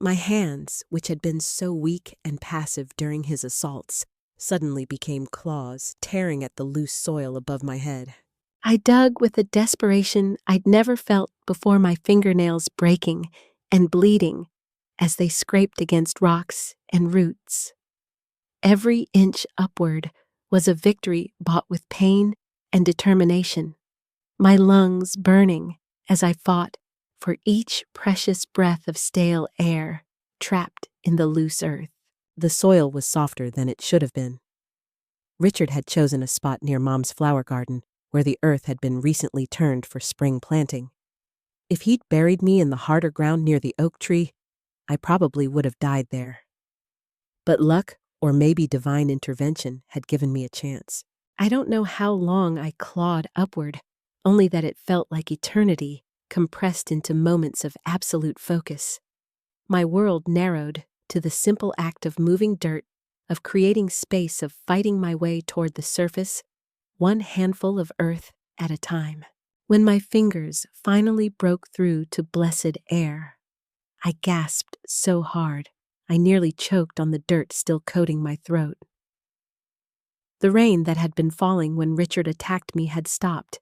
My hands, which had been so weak and passive during his assaults, suddenly became claws tearing at the loose soil above my head. I dug with a desperation I'd never felt before, my fingernails breaking and bleeding as they scraped against rocks and roots. Every inch upward was a victory bought with pain and determination, my lungs burning as I fought for each precious breath of stale air trapped in the loose earth. The soil was softer than it should have been. Richard had chosen a spot near Mom's flower garden where the earth had been recently turned for spring planting. If he'd buried me in the harder ground near the oak tree, I probably would have died there. But luck, or maybe divine intervention, had given me a chance. I don't know how long I clawed upward, only that it felt like eternity, compressed into moments of absolute focus. My world narrowed to the simple act of moving dirt, of creating space, of fighting my way toward the surface, one handful of earth at a time. When my fingers finally broke through to blessed air, I gasped so hard I nearly choked on the dirt still coating my throat. The rain that had been falling when Richard attacked me had stopped,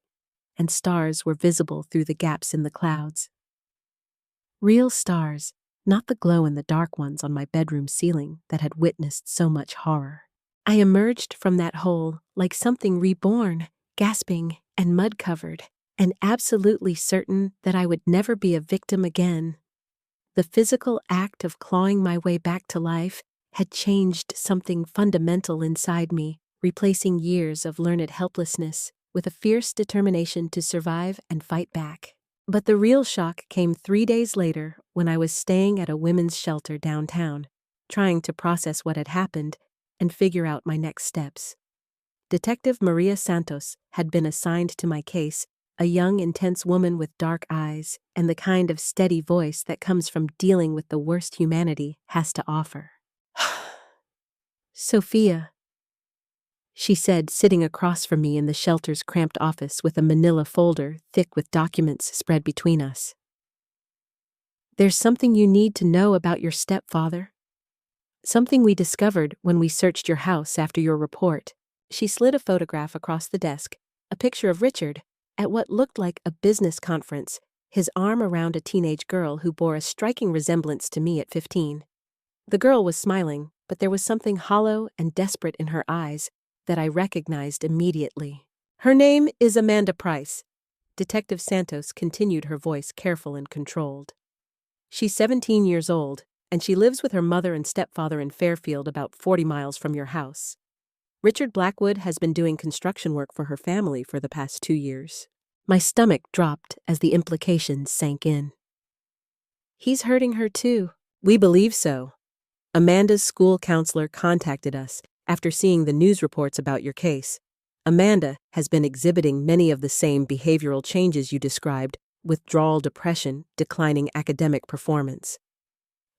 and stars were visible through the gaps in the clouds. Real stars, not the glow-in-the-dark ones on my bedroom ceiling that had witnessed so much horror. I emerged from that hole like something reborn, gasping and mud-covered, and absolutely certain that I would never be a victim again. The physical act of clawing my way back to life had changed something fundamental inside me, replacing years of learned helplessness with a fierce determination to survive and fight back. But the real shock came 3 days later when I was staying at a women's shelter downtown, trying to process what had happened and figure out my next steps. Detective Maria Santos had been assigned to my case, a young, intense woman with dark eyes and the kind of steady voice that comes from dealing with the worst humanity has to offer. "Sophia," she said, sitting across from me in the shelter's cramped office with a manila folder thick with documents spread between us. "There's something you need to know about your stepfather. Something we discovered when we searched your house after your report." She slid a photograph across the desk, a picture of Richard, at what looked like a business conference, his arm around a teenage girl who bore a striking resemblance to me at 15. The girl was smiling, but there was something hollow and desperate in her eyes that I recognized immediately. "Her name is Amanda Price." Detective Santos continued, her voice careful and controlled. "She's 17 years old, and she lives with her mother and stepfather in Fairfield, about 40 miles from your house. Richard Blackwood has been doing construction work for her family for the past 2 years. My stomach dropped as the implications sank in. "He's hurting her too." "We believe so. Amanda's school counselor contacted us after seeing the news reports about your case. Amanda has been exhibiting many of the same behavioral changes you described: withdrawal, depression, declining academic performance.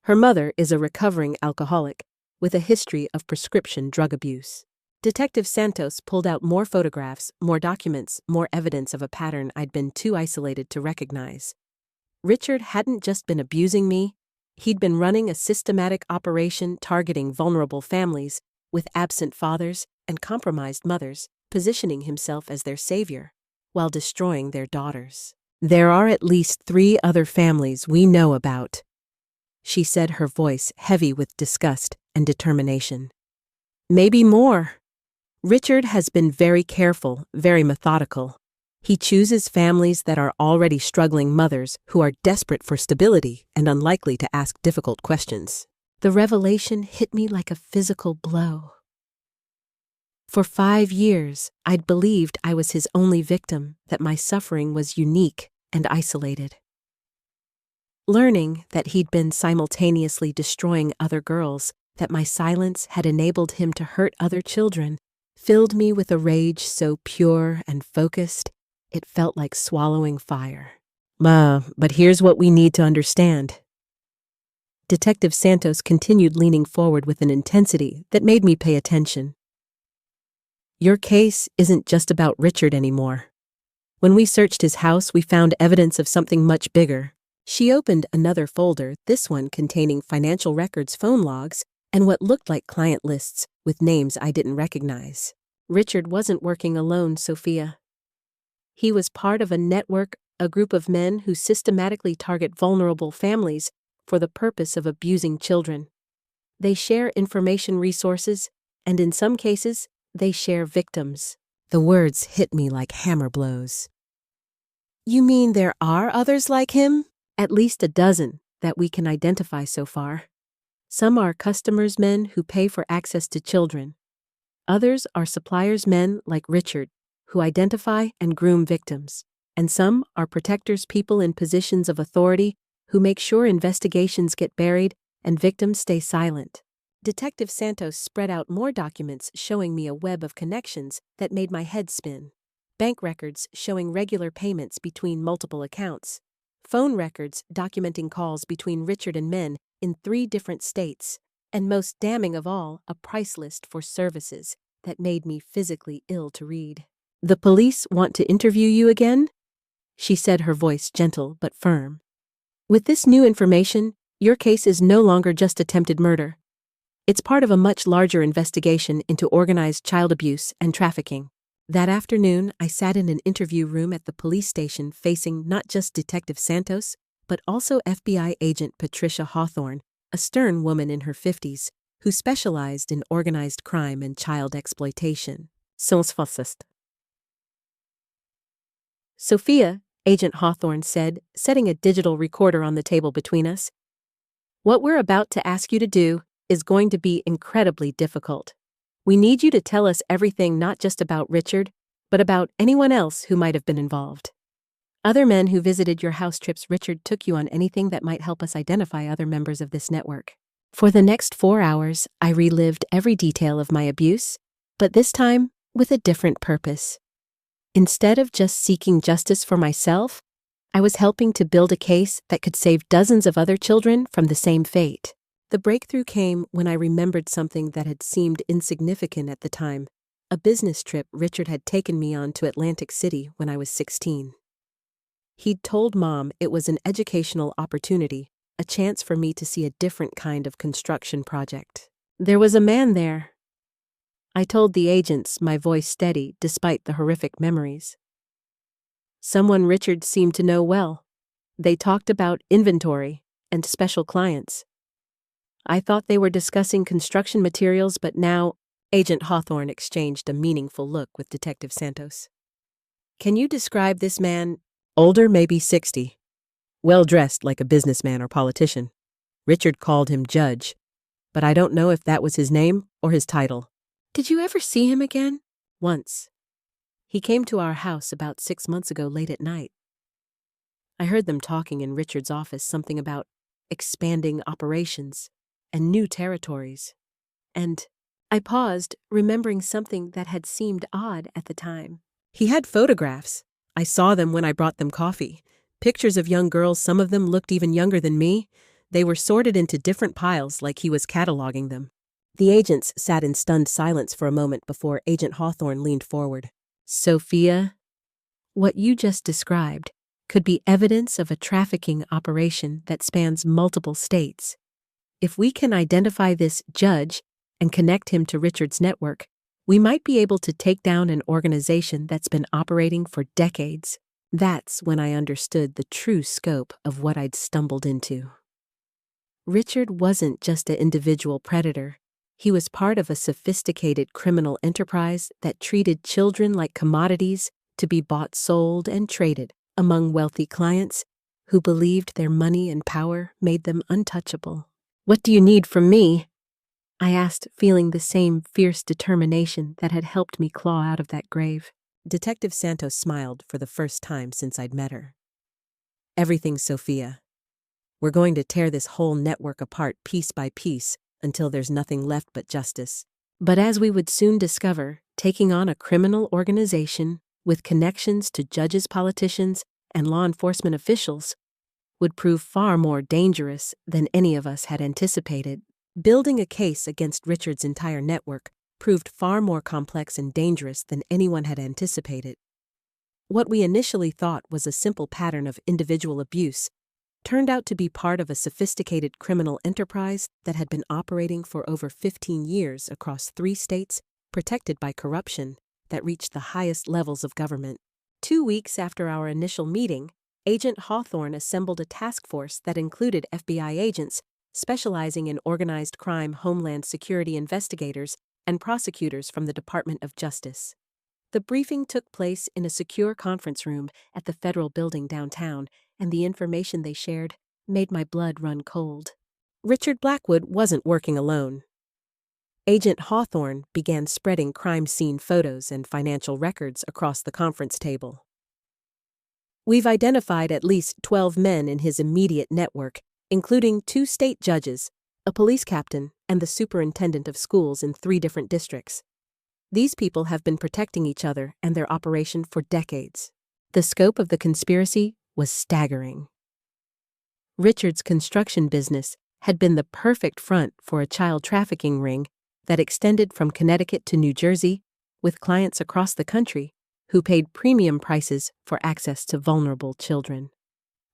Her mother is a recovering alcoholic with a history of prescription drug abuse." Detective Santos pulled out more photographs, more documents, more evidence of a pattern I'd been too isolated to recognize. Richard hadn't just been abusing me, He'd been running a systematic operation targeting vulnerable families with absent fathers and compromised mothers, positioning himself as their savior while destroying their daughters. "There are at least 3 other families we know about," she said, her voice heavy with disgust and determination. "Maybe more. Richard has been very careful, very methodical. He chooses families that are already struggling mothers who are desperate for stability and unlikely to ask difficult questions." The revelation hit me like a physical blow. For 5 years, I'd believed I was his only victim, that my suffering was unique and isolated. Learning that he'd been simultaneously destroying other girls, that my silence had enabled him to hurt other children, filled me with a rage so pure and focused, it felt like swallowing fire. But here's what we need to understand." Detective Santos continued, leaning forward with an intensity that made me pay attention. "Your case isn't just about Richard anymore. When we searched his house, we found evidence of something much bigger." She opened another folder, this one containing financial records, phone logs, and what looked like client lists with names I didn't recognize. Richard wasn't working alone, Sophia. He was part of a network, a group of men who systematically target vulnerable families for the purpose of abusing children. They share information resources, and in some cases, they share victims. The words hit me like hammer blows. "You mean there are others like him?" "At least a dozen that we can identify so far. Some are customers' men who pay for access to children. Others are suppliers' men like Richard, who identify and groom victims. And some are protectors, people in positions of authority who make sure investigations get buried and victims stay silent." Detective Santos spread out more documents, showing me a web of connections that made my head spin. Bank records showing regular payments between multiple accounts. Phone records documenting calls between Richard and men in 3 different states. And most damning of all, a price list for services that made me physically ill to read. "The police want to interview you again?" she said, her voice gentle but firm. "With this new information, your case is no longer just attempted murder. It's part of a much larger investigation into organized child abuse and trafficking." That afternoon, I sat in an interview room at the police station facing not just Detective Santos, but also FBI agent Patricia Hawthorne, a stern woman in her 50s, who specialized in organized crime and child exploitation. Softest. "Sophia," Agent Hawthorne said, setting a digital recorder on the table between us, "what we're about to ask you to do is going to be incredibly difficult. We need you to tell us everything, not just about Richard, but about anyone else who might have been involved. Other men who visited your house trips. Richard took you on anything that might help us identify other members of this network." For the next 4 hours, I relived every detail of my abuse, but this time with a different purpose. Instead of just seeking justice for myself, I was helping to build a case that could save dozens of other children from the same fate. The breakthrough came when I remembered something that had seemed insignificant at the time, a business trip Richard had taken me on to Atlantic City when I was 16. He'd told Mom it was an educational opportunity, a chance for me to see a different kind of construction project. "There was a man there," I told the agents, my voice steady despite the horrific memories. "Someone Richard seemed to know well. They talked about inventory and special clients. I thought they were discussing construction materials, but now..." Agent Hawthorne exchanged a meaningful look with Detective Santos. "Can you describe this man?" "Older, maybe 60. Well-dressed like a businessman or politician. Richard called him Judge, but I don't know if that was his name or his title." "Did you ever see him again?" "Once. He came to our house about 6 months ago late at night. I heard them talking in Richard's office, something about expanding operations and new territories. And I paused, remembering something that had seemed odd at the time. He had photographs. I saw them when I brought them coffee. Pictures of young girls, some of them looked even younger than me. They were sorted into different piles like he was cataloging them." The agents sat in stunned silence for a moment before Agent Hawthorne leaned forward. "Sophia, what you just described could be evidence of a trafficking operation that spans multiple states. If we can identify this judge and connect him to Richard's network, we might be able to take down an organization that's been operating for decades. That's when I understood the true scope of what I'd stumbled into. Richard wasn't just an individual predator. He was part of a sophisticated criminal enterprise that treated children like commodities to be bought, sold, and traded among wealthy clients who believed their money and power made them untouchable. "What do you need from me?" I asked, feeling the same fierce determination that had helped me claw out of that grave. Detective Santos smiled for the first time since I'd met her. "Everything, Sophia. We're going to tear this whole network apart piece by piece until there's nothing left but justice." But as we would soon discover, taking on a criminal organization with connections to judges, politicians, and law enforcement officials would prove far more dangerous than any of us had anticipated. Building a case against Richard's entire network proved far more complex and dangerous than anyone had anticipated. What we initially thought was a simple pattern of individual abuse turned out to be part of a sophisticated criminal enterprise that had been operating for over 15 years across 3 states, protected by corruption that reached the highest levels of government. 2 weeks after our initial meeting, Agent Hawthorne assembled a task force that included FBI agents specializing in organized crime, Homeland Security investigators, and prosecutors from the Department of Justice. The briefing took place in a secure conference room at the federal building downtown, and the information they shared made my blood run cold. Richard Blackwood wasn't working alone. Agent Hawthorne began spreading crime scene photos and financial records across the conference table. "We've identified at least 12 men in his immediate network, including 2 state judges, a police captain, and the superintendent of schools in 3 different districts. These people have been protecting each other and their operation for decades." The scope of the conspiracy was staggering. Richard's construction business had been the perfect front for a child trafficking ring that extended from Connecticut to New Jersey, with clients across the country who paid premium prices for access to vulnerable children.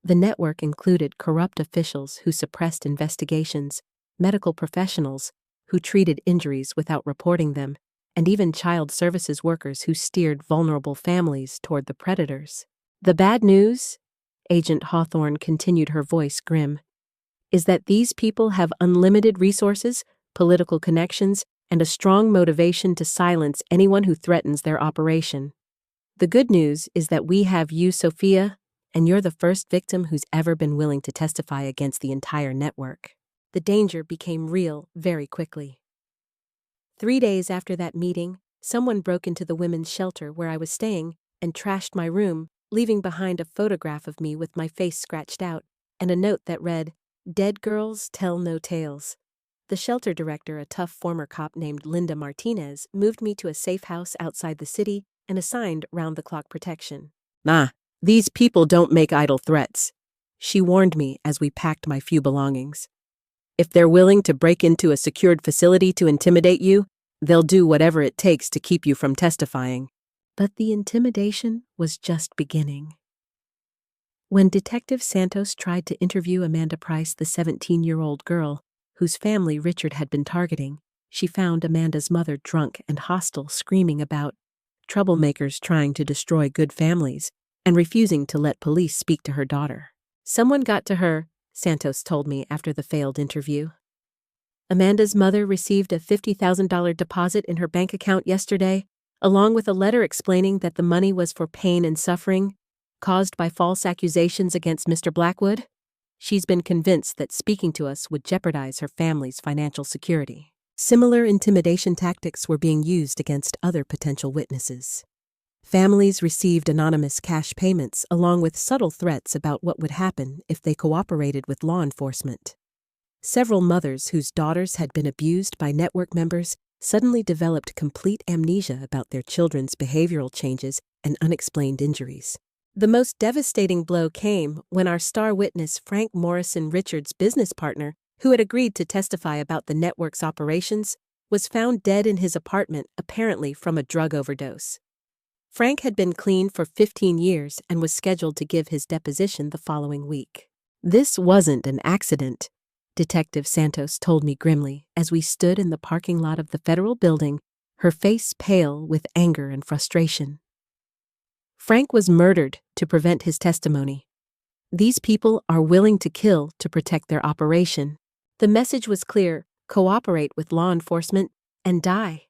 The network included corrupt officials who suppressed investigations, medical professionals who treated injuries without reporting them, and even child services workers who steered vulnerable families toward the predators. "The bad news," Agent Hawthorne continued, her voice grim, "is that these people have unlimited resources, political connections, and a strong motivation to silence anyone who threatens their operation. The good news is that we have you, Sophia, and you're the first victim who's ever been willing to testify against the entire network." The danger became real very quickly. 3 days after that meeting, someone broke into the women's shelter where I was staying and trashed my room, leaving behind a photograph of me with my face scratched out and a note that read, "Dead girls tell no tales." The shelter director, a tough former cop named Linda Martinez, moved me to a safe house outside the city and assigned round-the-clock protection. "These people don't make idle threats," she warned me as we packed my few belongings. "If they're willing to break into a secured facility to intimidate you, they'll do whatever it takes to keep you from testifying." But the intimidation was just beginning. When Detective Santos tried to interview Amanda Price, the 17-year-old girl whose family Richard had been targeting, she found Amanda's mother drunk and hostile, screaming about troublemakers trying to destroy good families and refusing to let police speak to her daughter. "Someone got to her," Santos told me after the failed interview. "Amanda's mother received a $50,000 deposit in her bank account yesterday, along with a letter explaining that the money was for pain and suffering caused by false accusations against Mr. Blackwood. She's been convinced that speaking to us would jeopardize her family's financial security." Similar intimidation tactics were being used against other potential witnesses. Families received anonymous cash payments along with subtle threats about what would happen if they cooperated with law enforcement. Several mothers whose daughters had been abused by network members suddenly developed complete amnesia about their children's behavioral changes and unexplained injuries. The most devastating blow came when our star witness, Frank Morrison, Richard's business partner, who had agreed to testify about the network's operations, was found dead in his apartment, apparently from a drug overdose. Frank had been clean for 15 years and was scheduled to give his deposition the following week. "This wasn't an accident," Detective Santos told me grimly as we stood in the parking lot of the federal building, her face pale with anger and frustration. "Frank was murdered to prevent his testimony. These people are willing to kill to protect their operation." The message was clear: cooperate with law enforcement and die.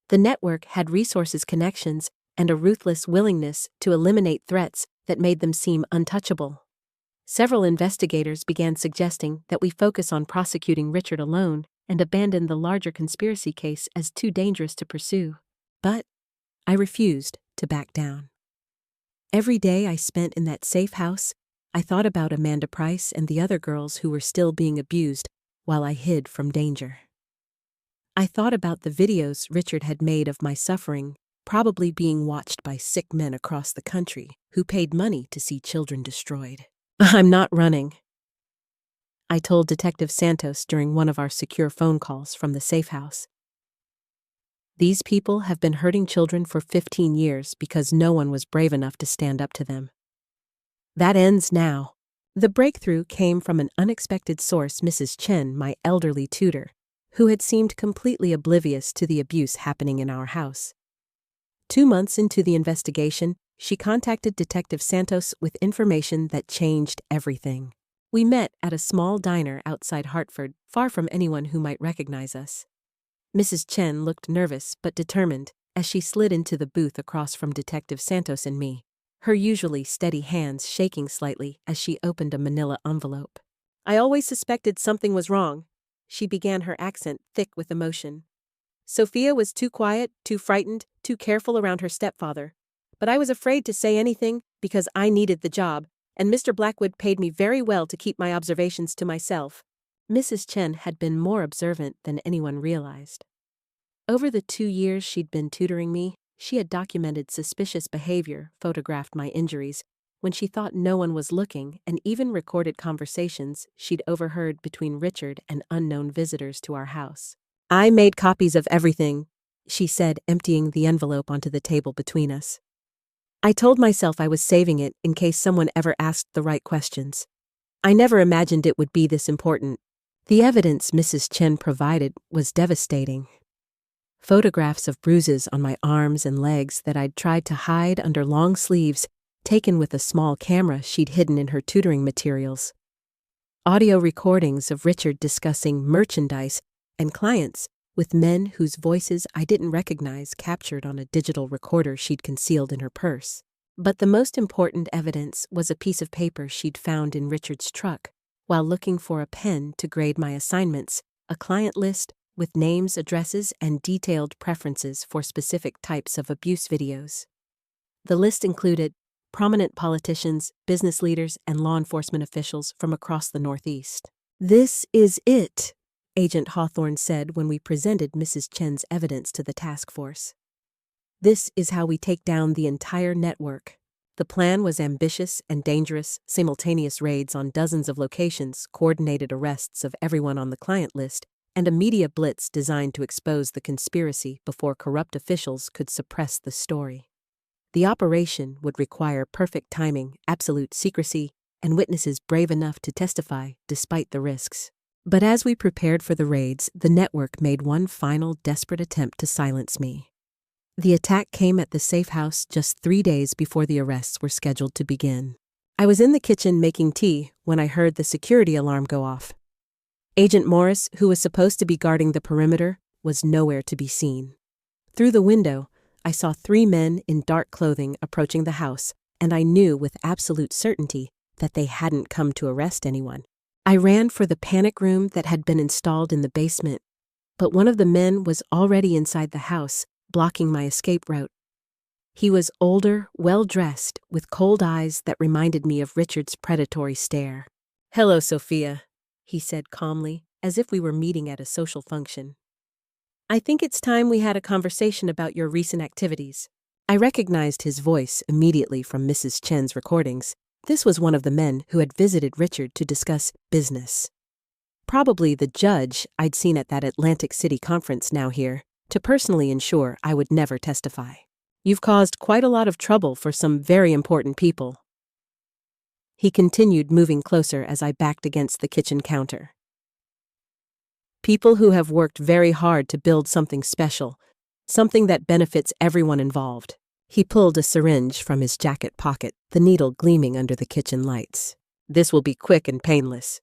The network had resources, connections, and a ruthless willingness to eliminate threats that made them seem untouchable. Several investigators began suggesting that we focus on prosecuting Richard alone and abandon the larger conspiracy case as too dangerous to pursue. But I refused to back down. Every day I spent in that safe house, I thought about Amanda Price and the other girls who were still being abused while I hid from danger. I thought about the videos Richard had made of my suffering, probably being watched by sick men across the country who paid money to see children destroyed. "I'm not running," I told Detective Santos during one of our secure phone calls from the safe house. "These people have been hurting children for 15 years because no one was brave enough to stand up to them. That ends now." The breakthrough came from an unexpected source, Mrs. Chen, my elderly tutor, who had seemed completely oblivious to the abuse happening in our house. 2 months into the investigation, she contacted Detective Santos with information that changed everything. We met at a small diner outside Hartford, far from anyone who might recognize us. Mrs. Chen looked nervous but determined as she slid into the booth across from Detective Santos and me, her usually steady hands shaking slightly as she opened a manila envelope. "I always suspected something was wrong," she began, her accent thick with emotion. "Sophia was too quiet, too frightened, too careful around her stepfather. But I was afraid to say anything because I needed the job, and Mr. Blackwood paid me very well to keep my observations to myself." Mrs. Chen had been more observant than anyone realized. Over the 2 years she'd been tutoring me, she had documented suspicious behavior, photographed my injuries when she thought no one was looking, and even recorded conversations she'd overheard between Richard and unknown visitors to our house. "I made copies of everything," she said, emptying the envelope onto the table between us. "I told myself I was saving it in case someone ever asked the right questions. I never imagined it would be this important." The evidence Mrs. Chen provided was devastating. Photographs of bruises on my arms and legs that I'd tried to hide under long sleeves, taken with a small camera she'd hidden in her tutoring materials. Audio recordings of Richard discussing merchandise and clients with men whose voices I didn't recognize, captured on a digital recorder she'd concealed in her purse. But the most important evidence was a piece of paper she'd found in Richard's truck while looking for a pen to grade my assignments, a client list with names, addresses, and detailed preferences for specific types of abuse videos. The list included prominent politicians, business leaders, and law enforcement officials from across the Northeast. "This is it," Agent Hawthorne said when we presented Mrs. Chen's evidence to the task force. "This is how we take down the entire network." The plan was ambitious and dangerous: simultaneous raids on dozens of locations, coordinated arrests of everyone on the client list, and a media blitz designed to expose the conspiracy before corrupt officials could suppress the story. The operation would require perfect timing, absolute secrecy, and witnesses brave enough to testify despite the risks. But as we prepared for the raids, the network made one final desperate attempt to silence me. The attack came at the safe house just 3 days before the arrests were scheduled to begin. I was in the kitchen making tea when I heard the security alarm go off. Agent Morris, who was supposed to be guarding the perimeter, was nowhere to be seen. Through the window, I saw 3 men in dark clothing approaching the house, and I knew with absolute certainty that they hadn't come to arrest anyone. I ran for the panic room that had been installed in the basement, but one of the men was already inside the house, blocking my escape route. He was older, well-dressed, with cold eyes that reminded me of Richard's predatory stare. "Hello, Sophia," he said calmly, as if we were meeting at a social function. "I think it's time we had a conversation about your recent activities." I recognized his voice immediately from Mrs. Chen's recordings. This was one of the men who had visited Richard to discuss business. Probably the judge I'd seen at that Atlantic City conference now here, to personally ensure I would never testify. You've caused quite a lot of trouble for some very important people." He continued moving closer as I backed against the kitchen counter. "People who have worked very hard to build something special, something that benefits everyone involved." He pulled a syringe from his jacket pocket, the needle gleaming under the kitchen lights. "This will be quick and painless,"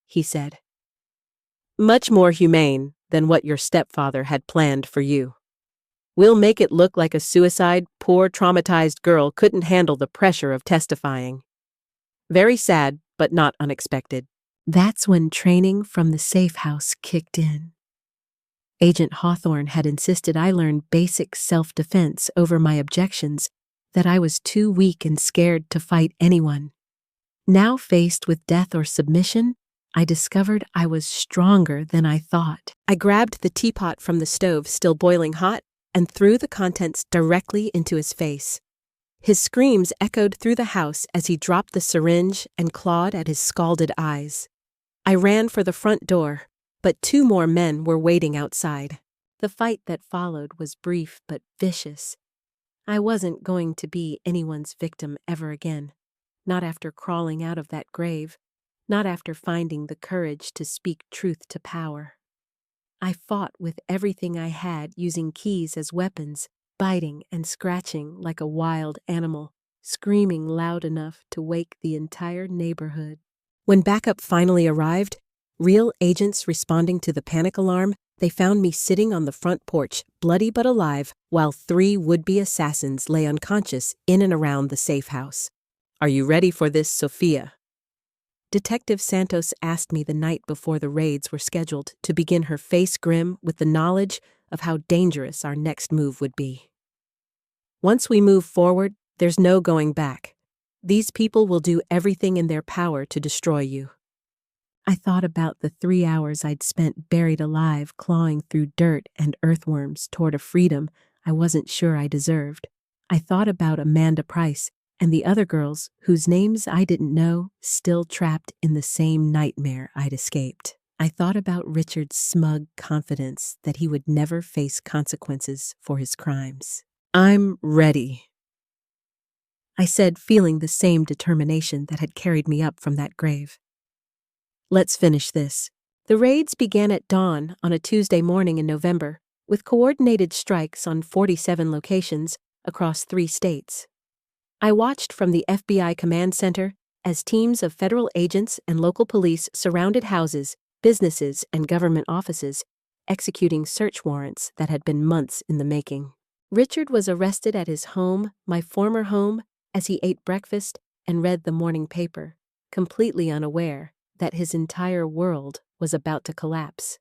he said. "Much more humane than what your stepfather had planned for you. We'll make it look like a suicide poor traumatized girl couldn't handle the pressure of testifying. Very sad, but not unexpected." That's when training from the safe house kicked in. Agent Hawthorne had insisted I learn basic self-defense over my objections, that I was too weak and scared to fight anyone. Now faced with death or submission, I discovered I was stronger than I thought. I grabbed the teapot from the stove, still boiling hot, and threw the contents directly into his face. His screams echoed through the house as he dropped the syringe and clawed at his scalded eyes. I ran for the front door, but 2 more men were waiting outside. The fight that followed was brief but vicious. I wasn't going to be anyone's victim ever again, not after crawling out of that grave, not after finding the courage to speak truth to power. I fought with everything I had, using keys as weapons, biting and scratching like a wild animal, screaming loud enough to wake the entire neighborhood. When backup finally arrived, real agents responding to the panic alarm, they found me sitting on the front porch, bloody but alive, while 3 would-be assassins lay unconscious in and around the safe house. "Are you ready for this, Sophia?" Detective Santos asked me the night before the raids were scheduled, to begin her face grim with the knowledge of how dangerous our next move would be. "Once we move forward, there's no going back. These people will do everything in their power to destroy you." I thought about the 3 hours I'd spent buried alive, clawing through dirt and earthworms toward a freedom I wasn't sure I deserved. I thought about Amanda Price and the other girls whose names I didn't know, still trapped in the same nightmare I'd escaped. I thought about Richard's smug confidence that he would never face consequences for his crimes. "I'm ready," I said, feeling the same determination that had carried me up from that grave. "Let's finish this." The raids began at dawn on a Tuesday morning in November, with coordinated strikes on 47 locations across 3 states. I watched from the FBI command center as teams of federal agents and local police surrounded houses, businesses, and government offices, executing search warrants that had been months in the making. Richard was arrested at his home, my former home, as he ate breakfast and read the morning paper, completely unaware that his entire world was about to collapse.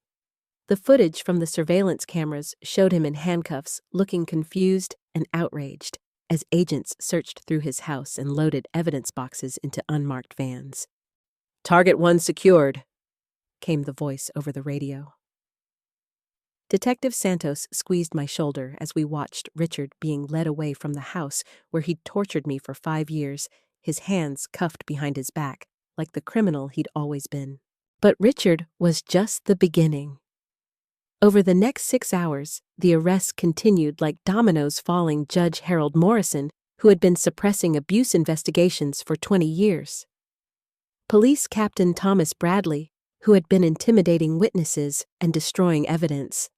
The footage from the surveillance cameras showed him in handcuffs, looking confused and outraged, as agents searched through his house and loaded evidence boxes into unmarked vans. "Target 1 secured," came the voice over the radio. Detective Santos squeezed my shoulder as we watched Richard being led away from the house where he'd tortured me for 5 years, his hands cuffed behind his back, like the criminal he'd always been. But Richard was just the beginning. Over the next 6 hours, the arrests continued like dominoes falling. Judge Harold Morrison, who had been suppressing abuse investigations for 20 years. Police Captain Thomas Bradley, who had been intimidating witnesses and destroying evidence.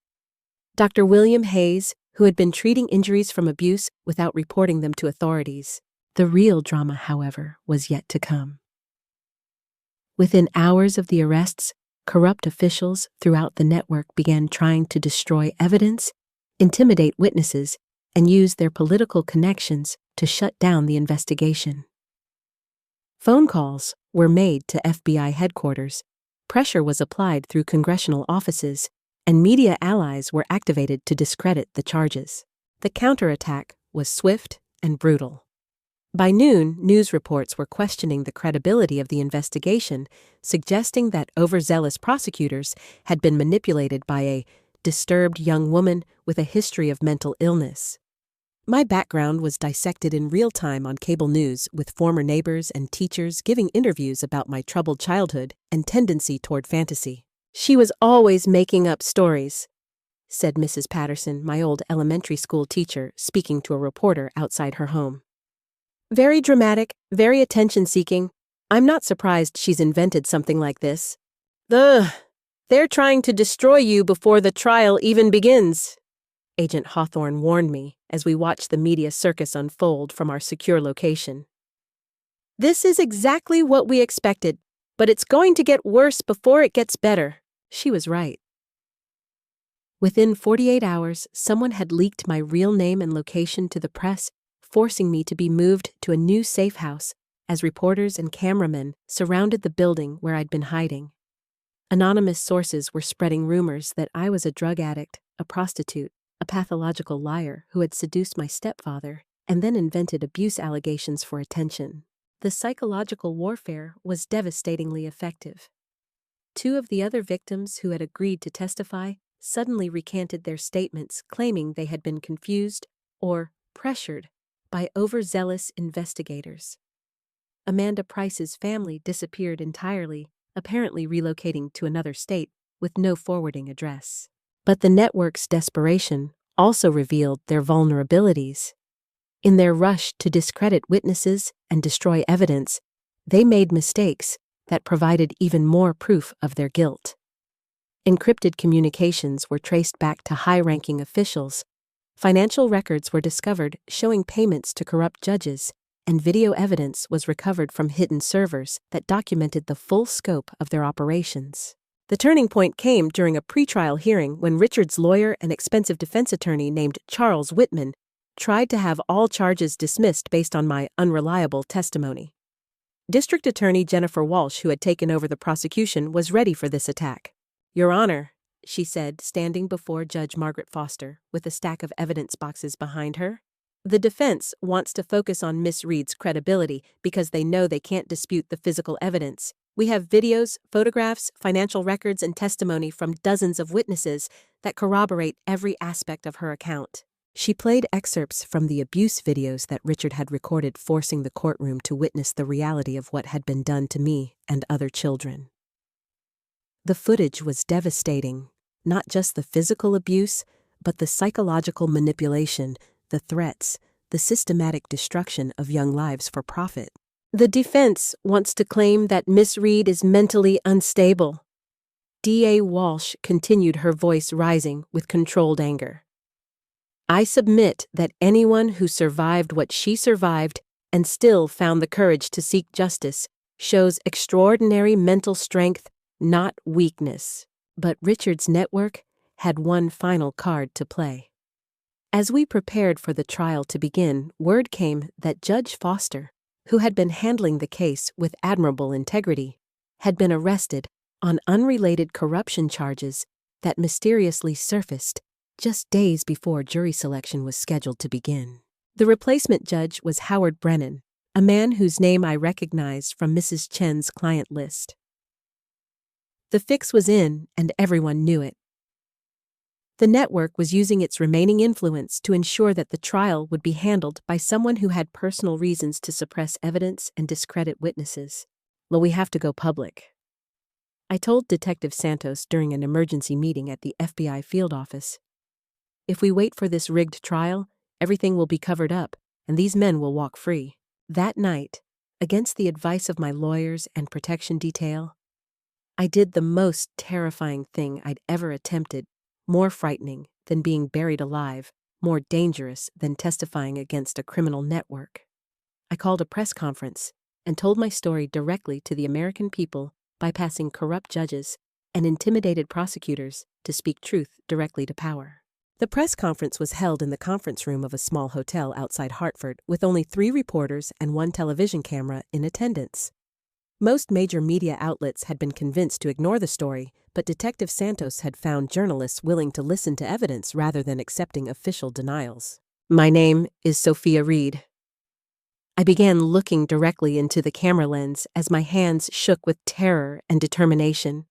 Dr. William Hayes, who had been treating injuries from abuse without reporting them to authorities. The real drama, however, was yet to come. Within hours of the arrests, corrupt officials throughout the network began trying to destroy evidence, intimidate witnesses, and use their political connections to shut down the investigation. Phone calls were made to FBI headquarters, pressure was applied through congressional offices, and media allies were activated to discredit the charges. The counterattack was swift and brutal. By noon, news reports were questioning the credibility of the investigation, suggesting that overzealous prosecutors had been manipulated by a disturbed young woman with a history of mental illness. My background was dissected in real time on cable news, with former neighbors and teachers giving interviews about my troubled childhood and tendency toward fantasy. "She was always making up stories," said Mrs. Patterson, my old elementary school teacher, speaking to a reporter outside her home. Very dramatic, very attention-seeking. I'm not surprised she's invented something like this. Ugh, they're trying to destroy you before the trial even begins, Agent Hawthorne warned me as we watched the media circus unfold from our secure location. This is exactly what we expected, but it's going to get worse before it gets better. She was right. Within 48 hours, someone had leaked my real name and location to the press, forcing me to be moved to a new safe house as reporters and cameramen surrounded the building where I'd been hiding. Anonymous sources were spreading rumors that I was a drug addict, a prostitute, a pathological liar who had seduced my stepfather and then invented abuse allegations for attention. The psychological warfare was devastatingly effective. 2 of the other victims who had agreed to testify suddenly recanted their statements, claiming they had been confused or pressured by overzealous investigators. Amanda Price's family disappeared entirely, apparently relocating to another state with no forwarding address. But the network's desperation also revealed their vulnerabilities. In their rush to discredit witnesses and destroy evidence, they made mistakes that provided even more proof of their guilt. Encrypted communications were traced back to high-ranking officials. Financial records were discovered showing payments to corrupt judges, and video evidence was recovered from hidden servers that documented the full scope of their operations. The turning point came during a pretrial hearing when Richard's lawyer and expensive defense attorney named Charles Whitman tried to have all charges dismissed based on my unreliable testimony. District Attorney Jennifer Walsh, who had taken over the prosecution, was ready for this attack. Your Honor, she said, standing before Judge Margaret Foster with a stack of evidence boxes behind her. The defense wants to focus on Miss Reed's credibility because they know they can't dispute the physical evidence. We have videos, photographs, financial records, and testimony from dozens of witnesses that corroborate every aspect of her account. She played excerpts from the abuse videos that Richard had recorded, forcing the courtroom to witness the reality of what had been done to me and other children. The footage was devastating, not just the physical abuse, but the psychological manipulation, the threats, the systematic destruction of young lives for profit. The defense wants to claim that Miss Reed is mentally unstable. D.A. Walsh continued, her voice rising with controlled anger. I submit that anyone who survived what she survived and still found the courage to seek justice shows extraordinary mental strength, not weakness. But Richard's network had one final card to play. As we prepared for the trial to begin, word came that Judge Foster, who had been handling the case with admirable integrity, had been arrested on unrelated corruption charges that mysteriously surfaced just days before jury selection was scheduled to begin. The replacement judge was Howard Brennan, a man whose name I recognized from Mrs. Chen's client list. The fix was in, and everyone knew it. The network was using its remaining influence to ensure that the trial would be handled by someone who had personal reasons to suppress evidence and discredit witnesses. Well, we have to go public, I told Detective Santos during an emergency meeting at the FBI field office. If we wait for this rigged trial, everything will be covered up, and these men will walk free. That night, against the advice of my lawyers and protection detail, I did the most terrifying thing I'd ever attempted, more frightening than being buried alive, more dangerous than testifying against a criminal network. I called a press conference and told my story directly to the American people, bypassing corrupt judges and intimidated prosecutors to speak truth directly to power. The press conference was held in the conference room of a small hotel outside Hartford with only 3 reporters and 1 television camera in attendance. Most major media outlets had been convinced to ignore the story, but Detective Santos had found journalists willing to listen to evidence rather than accepting official denials. My name is Sophia Reed. I began looking directly into the camera lens as my hands shook with terror and determination.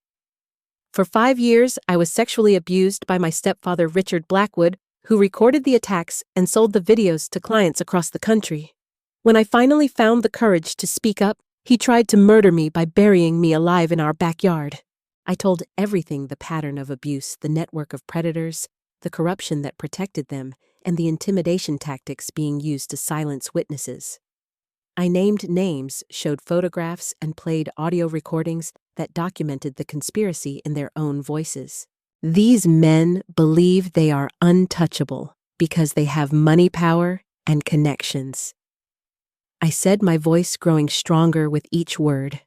For 5 years, I was sexually abused by my stepfather Richard Blackwood, who recorded the attacks and sold the videos to clients across the country. When I finally found the courage to speak up, he tried to murder me by burying me alive in our backyard. I told everything: the pattern of abuse, the network of predators, the corruption that protected them, and the intimidation tactics being used to silence witnesses. I named names, showed photographs, and played audio recordings that documented the conspiracy in their own voices. These men believe they are untouchable because they have money power and connections. I said, my voice growing stronger with each word.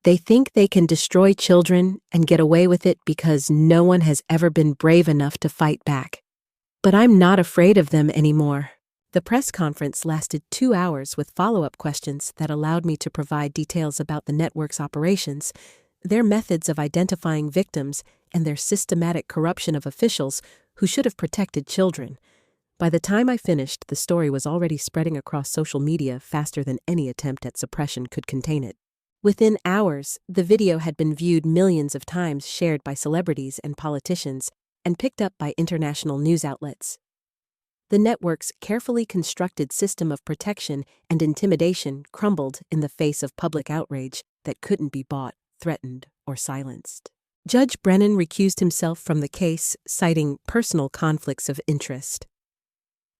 They think they can destroy children and get away with it because no one has ever been brave enough to fight back. But I'm not afraid of them anymore. The press conference lasted 2 hours with follow-up questions that allowed me to provide details about the network's operations, their methods of identifying victims, and their systematic corruption of officials who should have protected children. By the time I finished, the story was already spreading across social media faster than any attempt at suppression could contain it. Within hours, the video had been viewed millions of times, shared by celebrities and politicians, and picked up by international news outlets. The network's carefully constructed system of protection and intimidation crumbled in the face of public outrage that couldn't be bought, threatened, or silenced. Judge Brennan recused himself from the case, citing personal conflicts of interest.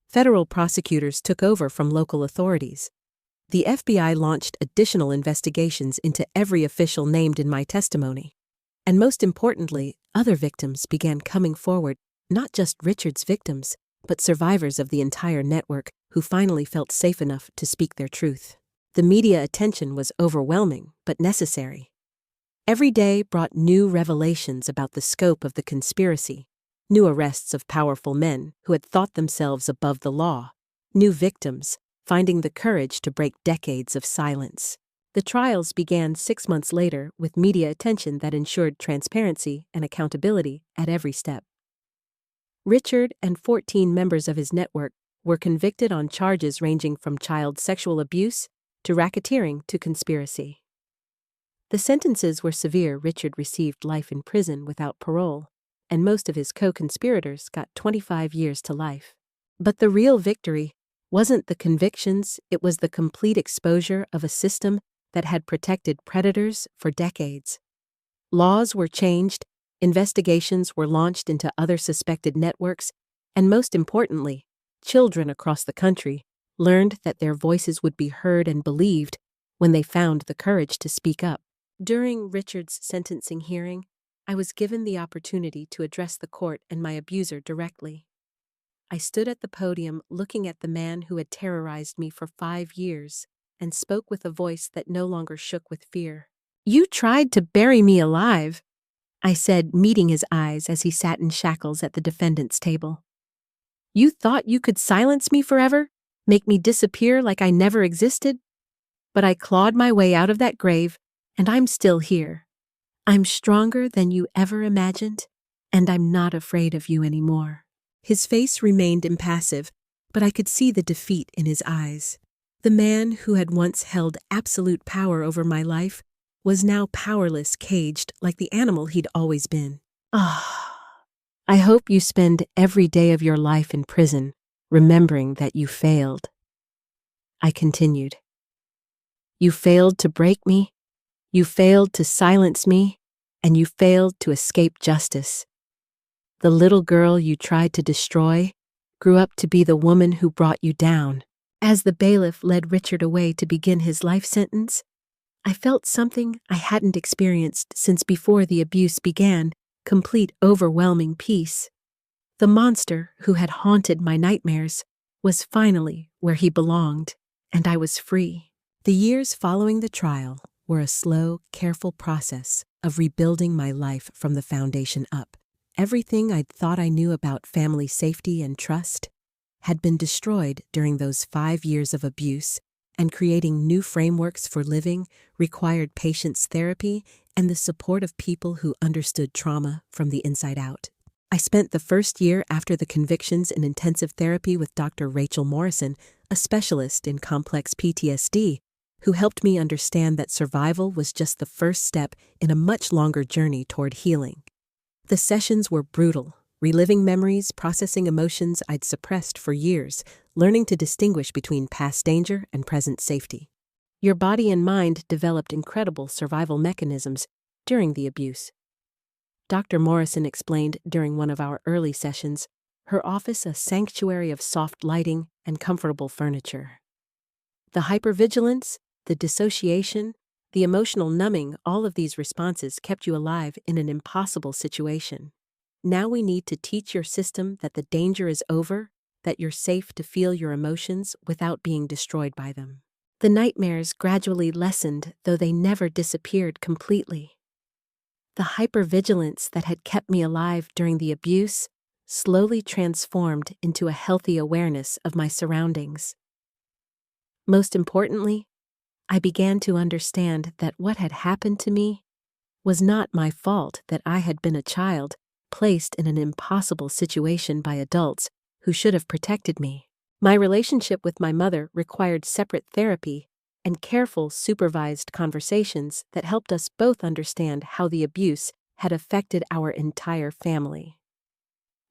Federal prosecutors took over from local authorities. The FBI launched additional investigations into every official named in my testimony. And most importantly, other victims began coming forward, not just Richard's victims, but survivors of the entire network who finally felt safe enough to speak their truth. The media attention was overwhelming, but necessary. Every day brought new revelations about the scope of the conspiracy, new arrests of powerful men who had thought themselves above the law, new victims finding the courage to break decades of silence. The trials began 6 months later with media attention that ensured transparency and accountability at every step. Richard and 14 members of his network were convicted on charges ranging from child sexual abuse to racketeering to conspiracy. The sentences were severe. Richard received life in prison without parole, and most of his co-conspirators got 25 years to life. But the real victory wasn't the convictions, it was the complete exposure of a system that had protected predators for decades. Laws were changed, investigations were launched into other suspected networks, and most importantly, children across the country learned that their voices would be heard and believed when they found the courage to speak up. During Richard's sentencing hearing, I was given the opportunity to address the court and my abuser directly. I stood at the podium looking at the man who had terrorized me for 5 years and spoke with a voice that no longer shook with fear. "You tried to bury me alive," I said, meeting his eyes as he sat in shackles at the defendant's table. "You thought you could silence me forever, make me disappear like I never existed? But I clawed my way out of that grave, and I'm still here. I'm stronger than you ever imagined, and I'm not afraid of you anymore." His face remained impassive, but I could see the defeat in his eyes. The man who had once held absolute power over my life was now powerless, caged like the animal he'd always been. I hope you spend every day of your life in prison remembering that you failed." I continued. "You failed to break me, you failed to silence me, and you failed to escape justice. The little girl you tried to destroy grew up to be the woman who brought you down." As the bailiff led Richard away to begin his life sentence, I felt something I hadn't experienced since before the abuse began, complete overwhelming peace. The monster who had haunted my nightmares was finally where he belonged, and I was free. The years following the trial were a slow, careful process of rebuilding my life from the foundation up. Everything I'd thought I knew about family safety and trust had been destroyed during those 5 years of abuse, and creating new frameworks for living required patience therapy and the support of people who understood trauma from the inside out. I spent the first year after the convictions in intensive therapy with Dr. Rachel Morrison, a specialist in complex PTSD, who helped me understand that survival was just the first step in a much longer journey toward healing. The sessions were brutal, reliving memories, processing emotions I'd suppressed for years, learning to distinguish between past danger and present safety. Your body and mind developed incredible survival mechanisms during the abuse. Dr. Morrison explained during one of our early sessions, her office a sanctuary of soft lighting and comfortable furniture. The hypervigilance, the dissociation, the emotional numbing, all of these responses kept you alive in an impossible situation. Now we need to teach your system that the danger is over, that you're safe to feel your emotions without being destroyed by them. The nightmares gradually lessened, though they never disappeared completely. The hypervigilance that had kept me alive during the abuse slowly transformed into a healthy awareness of my surroundings. Most importantly, I began to understand that what had happened to me was not my fault, that I had been a child placed in an impossible situation by adults who should have protected me. My relationship with my mother required separate therapy and careful, supervised conversations that helped us both understand how the abuse had affected our entire family.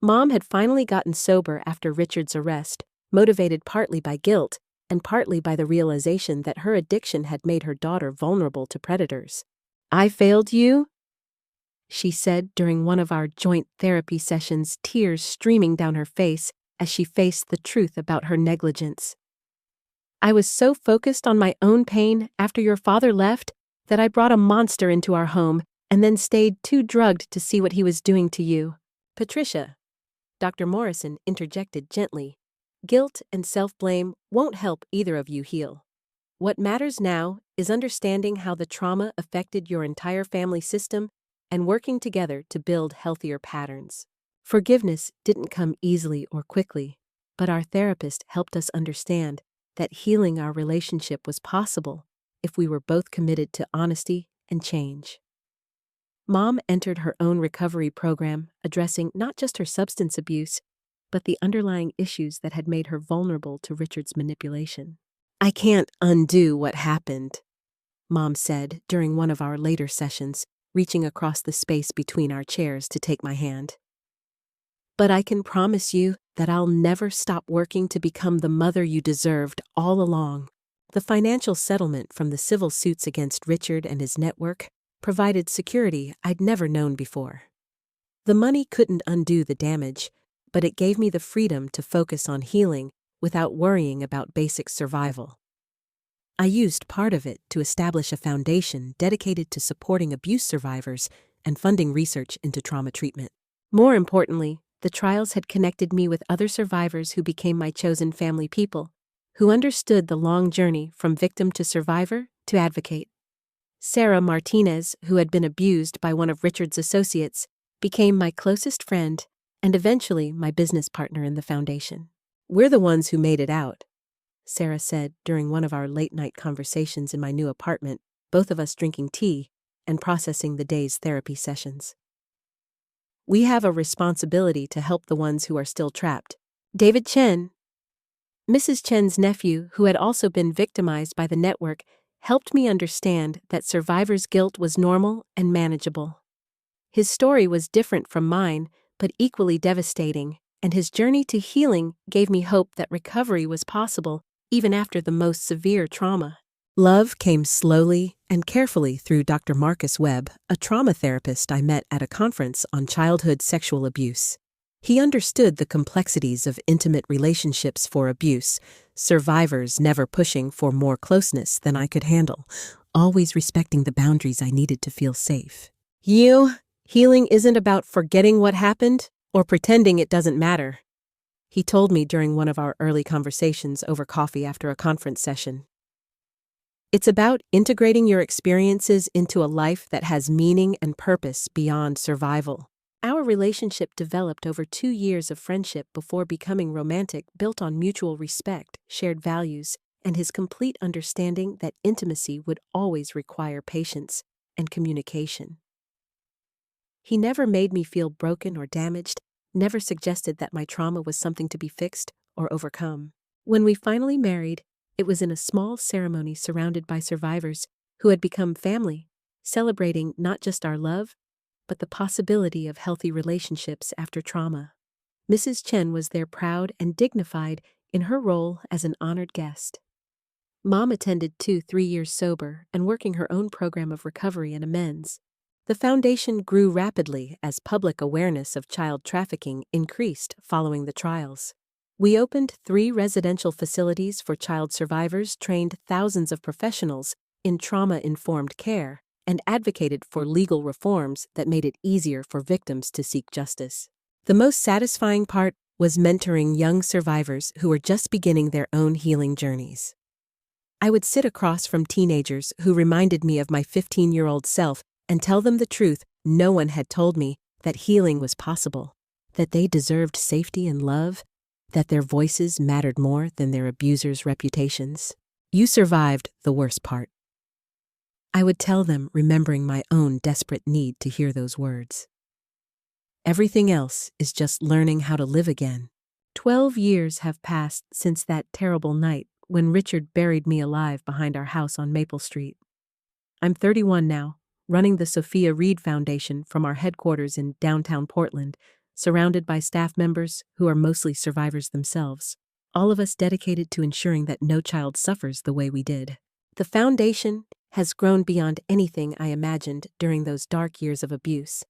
Mom had finally gotten sober after Richard's arrest, motivated partly by guilt and partly by the realization that her addiction had made her daughter vulnerable to predators. "I failed you?" she said during one of our joint therapy sessions, tears streaming down her face as she faced the truth about her negligence. "I was so focused on my own pain after your father left that I brought a monster into our home and then stayed too drugged to see what he was doing to you." "Patricia," Dr. Morrison interjected gently, "guilt and self-blame won't help either of you heal. What matters now is understanding how the trauma affected your entire family system and working together to build healthier patterns." Forgiveness didn't come easily or quickly, but our therapist helped us understand that healing our relationship was possible if we were both committed to honesty and change. Mom entered her own recovery program, addressing not just her substance abuse, but the underlying issues that had made her vulnerable to Richard's manipulation. "I can't undo what happened," Mom said during one of our later sessions, reaching across the space between our chairs to take my hand. "But I can promise you that I'll never stop working to become the mother you deserved all along." The financial settlement from the civil suits against Richard and his network provided security I'd never known before. The money couldn't undo the damage, but it gave me the freedom to focus on healing without worrying about basic survival. I used part of it to establish a foundation dedicated to supporting abuse survivors and funding research into trauma treatment. More importantly, the trials had connected me with other survivors who became my chosen family people, who understood the long journey from victim to survivor to advocate. Sarah Martinez, who had been abused by one of Richard's associates, became my closest friend and eventually my business partner in the foundation. "We're the ones who made it out," Sarah said during one of our late-night conversations in my new apartment, both of us drinking tea and processing the day's therapy sessions. "We have a responsibility to help the ones who are still trapped." David Chen, Mrs. Chen's nephew, who had also been victimized by the network, helped me understand that survivor's guilt was normal and manageable. His story was different from mine, but equally devastating, and his journey to healing gave me hope that recovery was possible even after the most severe trauma. Love came slowly and carefully through Dr. Marcus Webb, a trauma therapist I met at a conference on childhood sexual abuse. He understood the complexities of intimate relationships for abuse, survivors never pushing for more closeness than I could handle, always respecting the boundaries I needed to feel safe. Healing isn't about forgetting what happened or pretending it doesn't matter," he told me during one of our early conversations over coffee after a conference session. "It's about integrating your experiences into a life that has meaning and purpose beyond survival." Our relationship developed over 2 years of friendship before becoming romantic, built on mutual respect, shared values, and his complete understanding that intimacy would always require patience and communication. He never made me feel broken or damaged, never suggested that my trauma was something to be fixed or overcome. When we finally married, it was in a small ceremony surrounded by survivors who had become family, celebrating not just our love, but the possibility of healthy relationships after trauma. Mrs. Chen was there, proud and dignified in her role as an honored guest. Mom attended 3 years sober and working her own program of recovery and amends. The foundation grew rapidly as public awareness of child trafficking increased following the trials. We opened 3 residential facilities for child survivors, trained thousands of professionals in trauma-informed care, and advocated for legal reforms that made it easier for victims to seek justice. The most satisfying part was mentoring young survivors who were just beginning their own healing journeys. I would sit across from teenagers who reminded me of my 15-year-old self and tell them the truth no one had told me, that healing was possible, that they deserved safety and love, that their voices mattered more than their abusers' reputations. You survived the worst part. I would tell them, remembering my own desperate need to hear those words. Everything else is just learning how to live again. 12 years have passed since that terrible night when Richard buried me alive behind our house on Maple Street. I'm 31 now, running the Sophia Reed Foundation from our headquarters in downtown Portland, surrounded by staff members who are mostly survivors themselves, all of us dedicated to ensuring that no child suffers the way we did. The foundation has grown beyond anything I imagined during those dark years of abuse.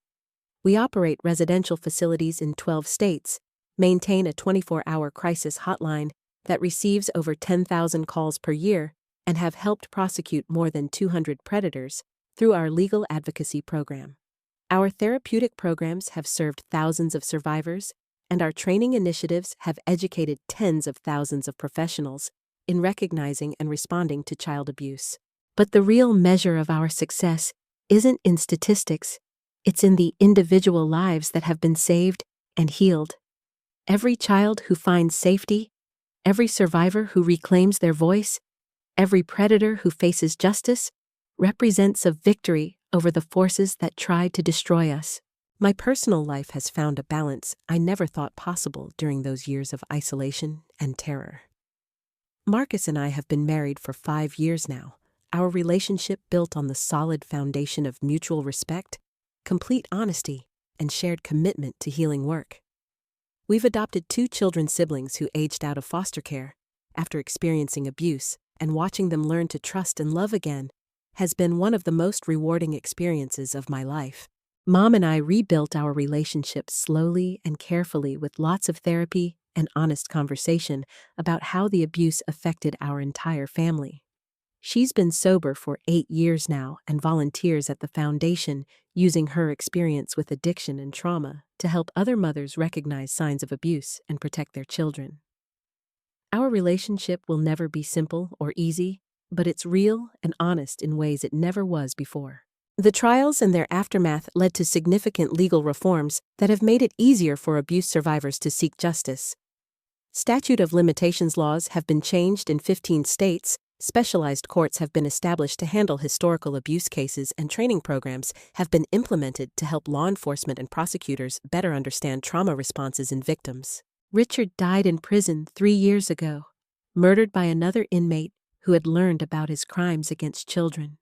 We operate residential facilities in 12 states, maintain a 24-hour crisis hotline that receives over 10,000 calls per year, and have helped prosecute more than 200 predators through our legal advocacy program. Our therapeutic programs have served thousands of survivors, and our training initiatives have educated tens of thousands of professionals in recognizing and responding to child abuse. But the real measure of our success isn't in statistics, it's in the individual lives that have been saved and healed. Every child who finds safety, every survivor who reclaims their voice, every predator who faces justice, represents a victory over the forces that tried to destroy us. My personal life has found a balance I never thought possible during those years of isolation and terror. Marcus and I have been married for 5 years now. Our relationship built on the solid foundation of mutual respect, complete honesty, and shared commitment to healing work. We've adopted 2 children siblings who aged out of foster care after experiencing abuse, and watching them learn to trust and love again has been one of the most rewarding experiences of my life. Mom and I rebuilt our relationship slowly and carefully with lots of therapy and honest conversation about how the abuse affected our entire family. She's been sober for 8 years now and volunteers at the foundation, using her experience with addiction and trauma to help other mothers recognize signs of abuse and protect their children. Our relationship will never be simple or easy, but it's real and honest in ways it never was before. The trials and their aftermath led to significant legal reforms that have made it easier for abuse survivors to seek justice. Statute of limitations laws have been changed in 15 states, specialized courts have been established to handle historical abuse cases, and training programs have been implemented to help law enforcement and prosecutors better understand trauma responses in victims. Richard died in prison 3 years ago, murdered by another inmate who had learned about his crimes against children.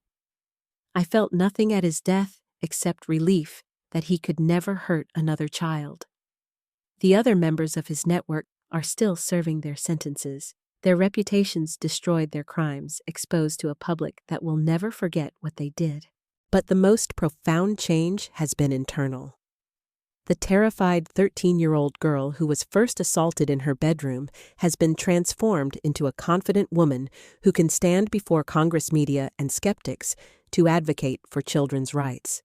I felt nothing at his death except relief that he could never hurt another child. The other members of his network are still serving their sentences. Their reputations destroyed, their crimes exposed to a public that will never forget what they did. But the most profound change has been internal. The terrified 13-year-old girl who was first assaulted in her bedroom has been transformed into a confident woman who can stand before Congress, media, and skeptics to advocate for children's rights.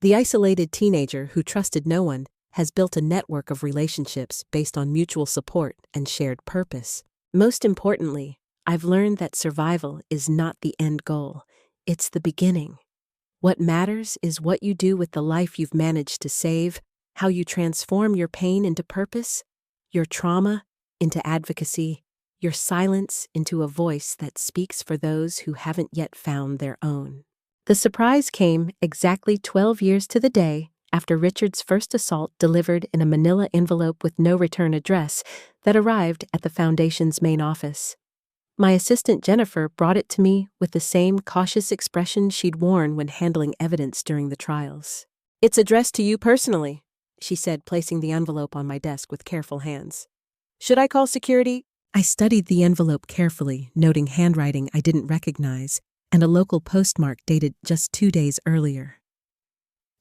The isolated teenager who trusted no one has built a network of relationships based on mutual support and shared purpose. Most importantly, I've learned that survival is not the end goal, it's the beginning. What matters is what you do with the life you've managed to save, how you transform your pain into purpose, your trauma into advocacy, your silence into a voice that speaks for those who haven't yet found their own. The surprise came exactly 12 years to the day after Richard's first assault, delivered in a manila envelope with no return address that arrived at the foundation's main office. My assistant Jennifer brought it to me with the same cautious expression she'd worn when handling evidence during the trials. "It's addressed to you personally," she said, placing the envelope on my desk with careful hands. "Should I call security?" I studied the envelope carefully, noting handwriting I didn't recognize and a local postmark dated just 2 days earlier.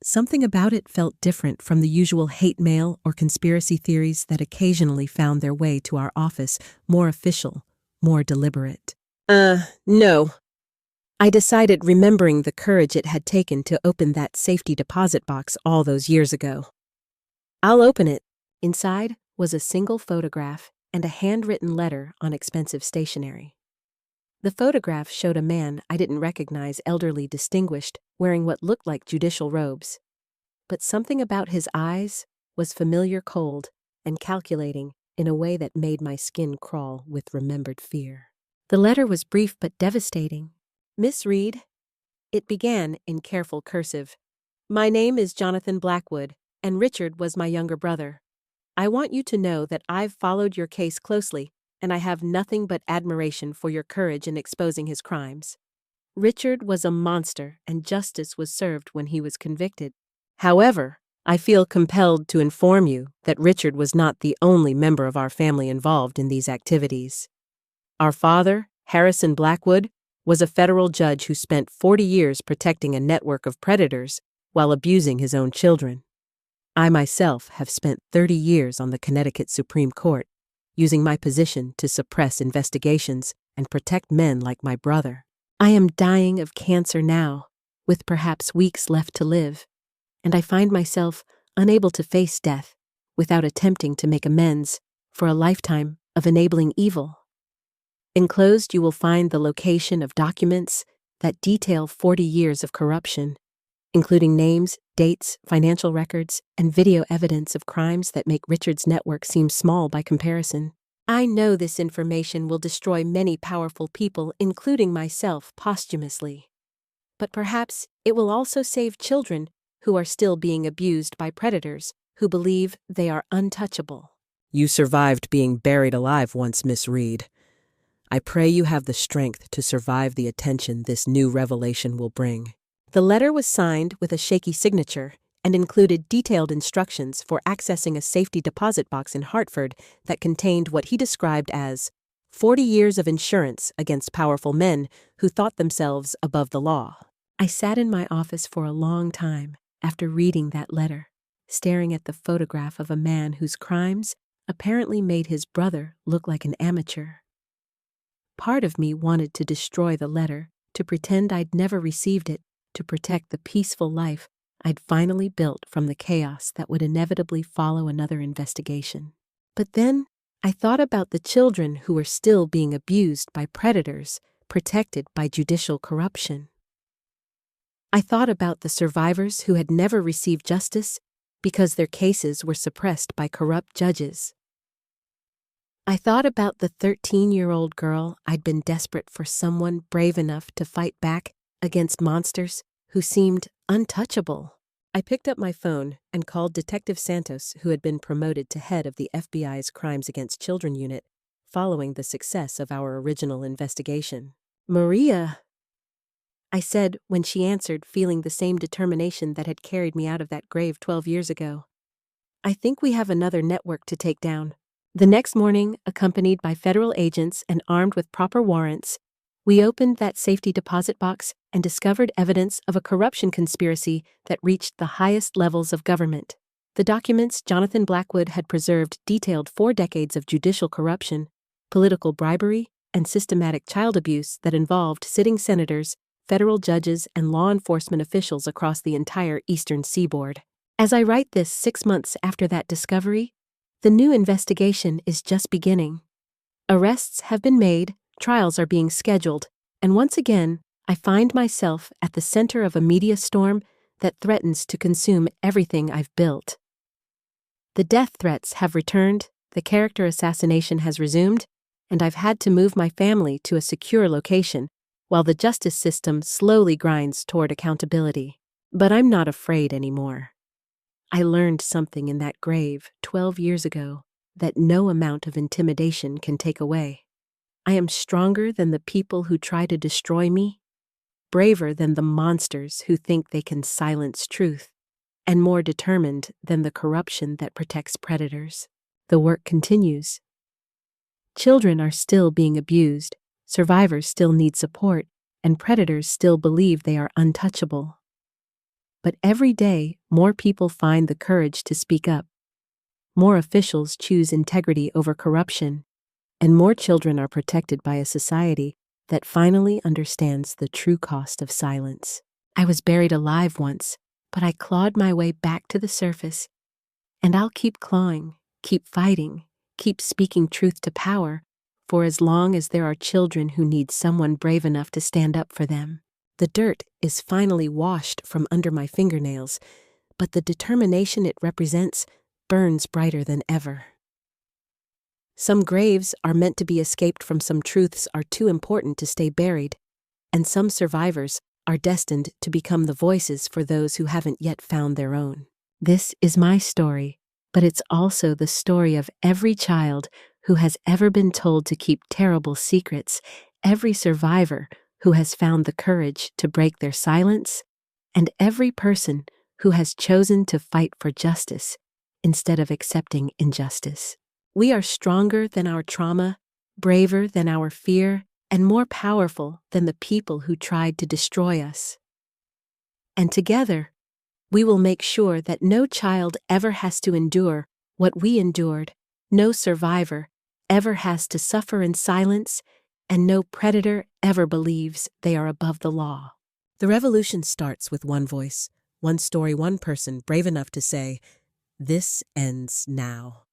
Something about it felt different from the usual hate mail or conspiracy theories that occasionally found their way to our office, more official, more deliberate. No. I decided, remembering the courage it had taken to open that safety deposit box all those years ago. I'll open it. Inside was a single photograph and a handwritten letter on expensive stationery. The photograph showed a man I didn't recognize, elderly, distinguished, wearing what looked like judicial robes. But something about his eyes was familiar, cold, and calculating in a way that made my skin crawl with remembered fear. The letter was brief but devastating. "Miss Reed," it began in careful cursive, "my name is Jonathan Blackwood, and Richard was my younger brother. I want you to know that I've followed your case closely, and I have nothing but admiration for your courage in exposing his crimes. Richard was a monster, and justice was served when he was convicted. However, I feel compelled to inform you that Richard was not the only member of our family involved in these activities. Our father, Harrison Blackwood, was a federal judge who spent 40 years protecting a network of predators while abusing his own children. I myself have spent 30 years on the Connecticut Supreme Court, using my position to suppress investigations and protect men like my brother. I am dying of cancer now, with perhaps weeks left to live, and I find myself unable to face death without attempting to make amends for a lifetime of enabling evil. Enclosed, you will find the location of documents that detail 40 years of corruption, including names, dates, financial records, and video evidence of crimes that make Richard's network seem small by comparison. I know this information will destroy many powerful people, including myself, posthumously. But perhaps it will also save children who are still being abused by predators who believe they are untouchable." You survived being buried alive once, Miss Reed. I pray you have the strength to survive the attention this new revelation will bring. The letter was signed with a shaky signature and included detailed instructions for accessing a safety deposit box in Hartford that contained what he described as 40 years of insurance against powerful men who thought themselves above the law. I sat in my office for a long time after reading that letter, staring at the photograph of a man whose crimes apparently made his brother look like an amateur. Part of me wanted to destroy the letter, to pretend I'd never received it, to protect the peaceful life I'd finally built from the chaos that would inevitably follow another investigation. But then I thought about the children who were still being abused by predators, protected by judicial corruption. I thought about the survivors who had never received justice because their cases were suppressed by corrupt judges. I thought about the 13-year-old girl I'd been desperate for someone brave enough to fight back against monsters who seemed untouchable. I picked up my phone and called Detective Santos, who had been promoted to head of the FBI's Crimes Against Children unit following the success of our original investigation. "Maria," I said when she answered, feeling the same determination that had carried me out of that grave 12 years ago. "I think we have another network to take down." The next morning, accompanied by federal agents and armed with proper warrants, we opened that safety deposit box and discovered evidence of a corruption conspiracy that reached the highest levels of government. The documents Jonathan Blackwood had preserved detailed 4 decades of judicial corruption, political bribery, and systematic child abuse that involved sitting senators, federal judges, and law enforcement officials across the entire eastern seaboard. As I write this 6 months after that discovery, the new investigation is just beginning. Arrests have been made, trials are being scheduled, and once again, I find myself at the center of a media storm that threatens to consume everything I've built. The death threats have returned, the character assassination has resumed, and I've had to move my family to a secure location while the justice system slowly grinds toward accountability. But I'm not afraid anymore. I learned something in that grave 12 years ago that no amount of intimidation can take away. I am stronger than the people who try to destroy me, braver than the monsters who think they can silence truth, and more determined than the corruption that protects predators. The work continues. Children are still being abused, survivors still need support, and predators still believe they are untouchable. But every day, more people find the courage to speak up. More officials choose integrity over corruption, and more children are protected by a society that finally understands the true cost of silence. I was buried alive once, but I clawed my way back to the surface, and I'll keep clawing, keep fighting, keep speaking truth to power, for as long as there are children who need someone brave enough to stand up for them. The dirt is finally washed from under my fingernails, but the determination it represents burns brighter than ever. Some graves are meant to be escaped from, some truths are too important to stay buried, and some survivors are destined to become the voices for those who haven't yet found their own. This is my story, but it's also the story of every child who has ever been told to keep terrible secrets, every survivor who has found the courage to break their silence, and every person who has chosen to fight for justice instead of accepting injustice. We are stronger than our trauma, braver than our fear, and more powerful than the people who tried to destroy us. And together, we will make sure that no child ever has to endure what we endured, no survivor ever has to suffer in silence, and no predator ever believes they are above the law. The revolution starts with one voice, one story, one person brave enough to say, "This ends now."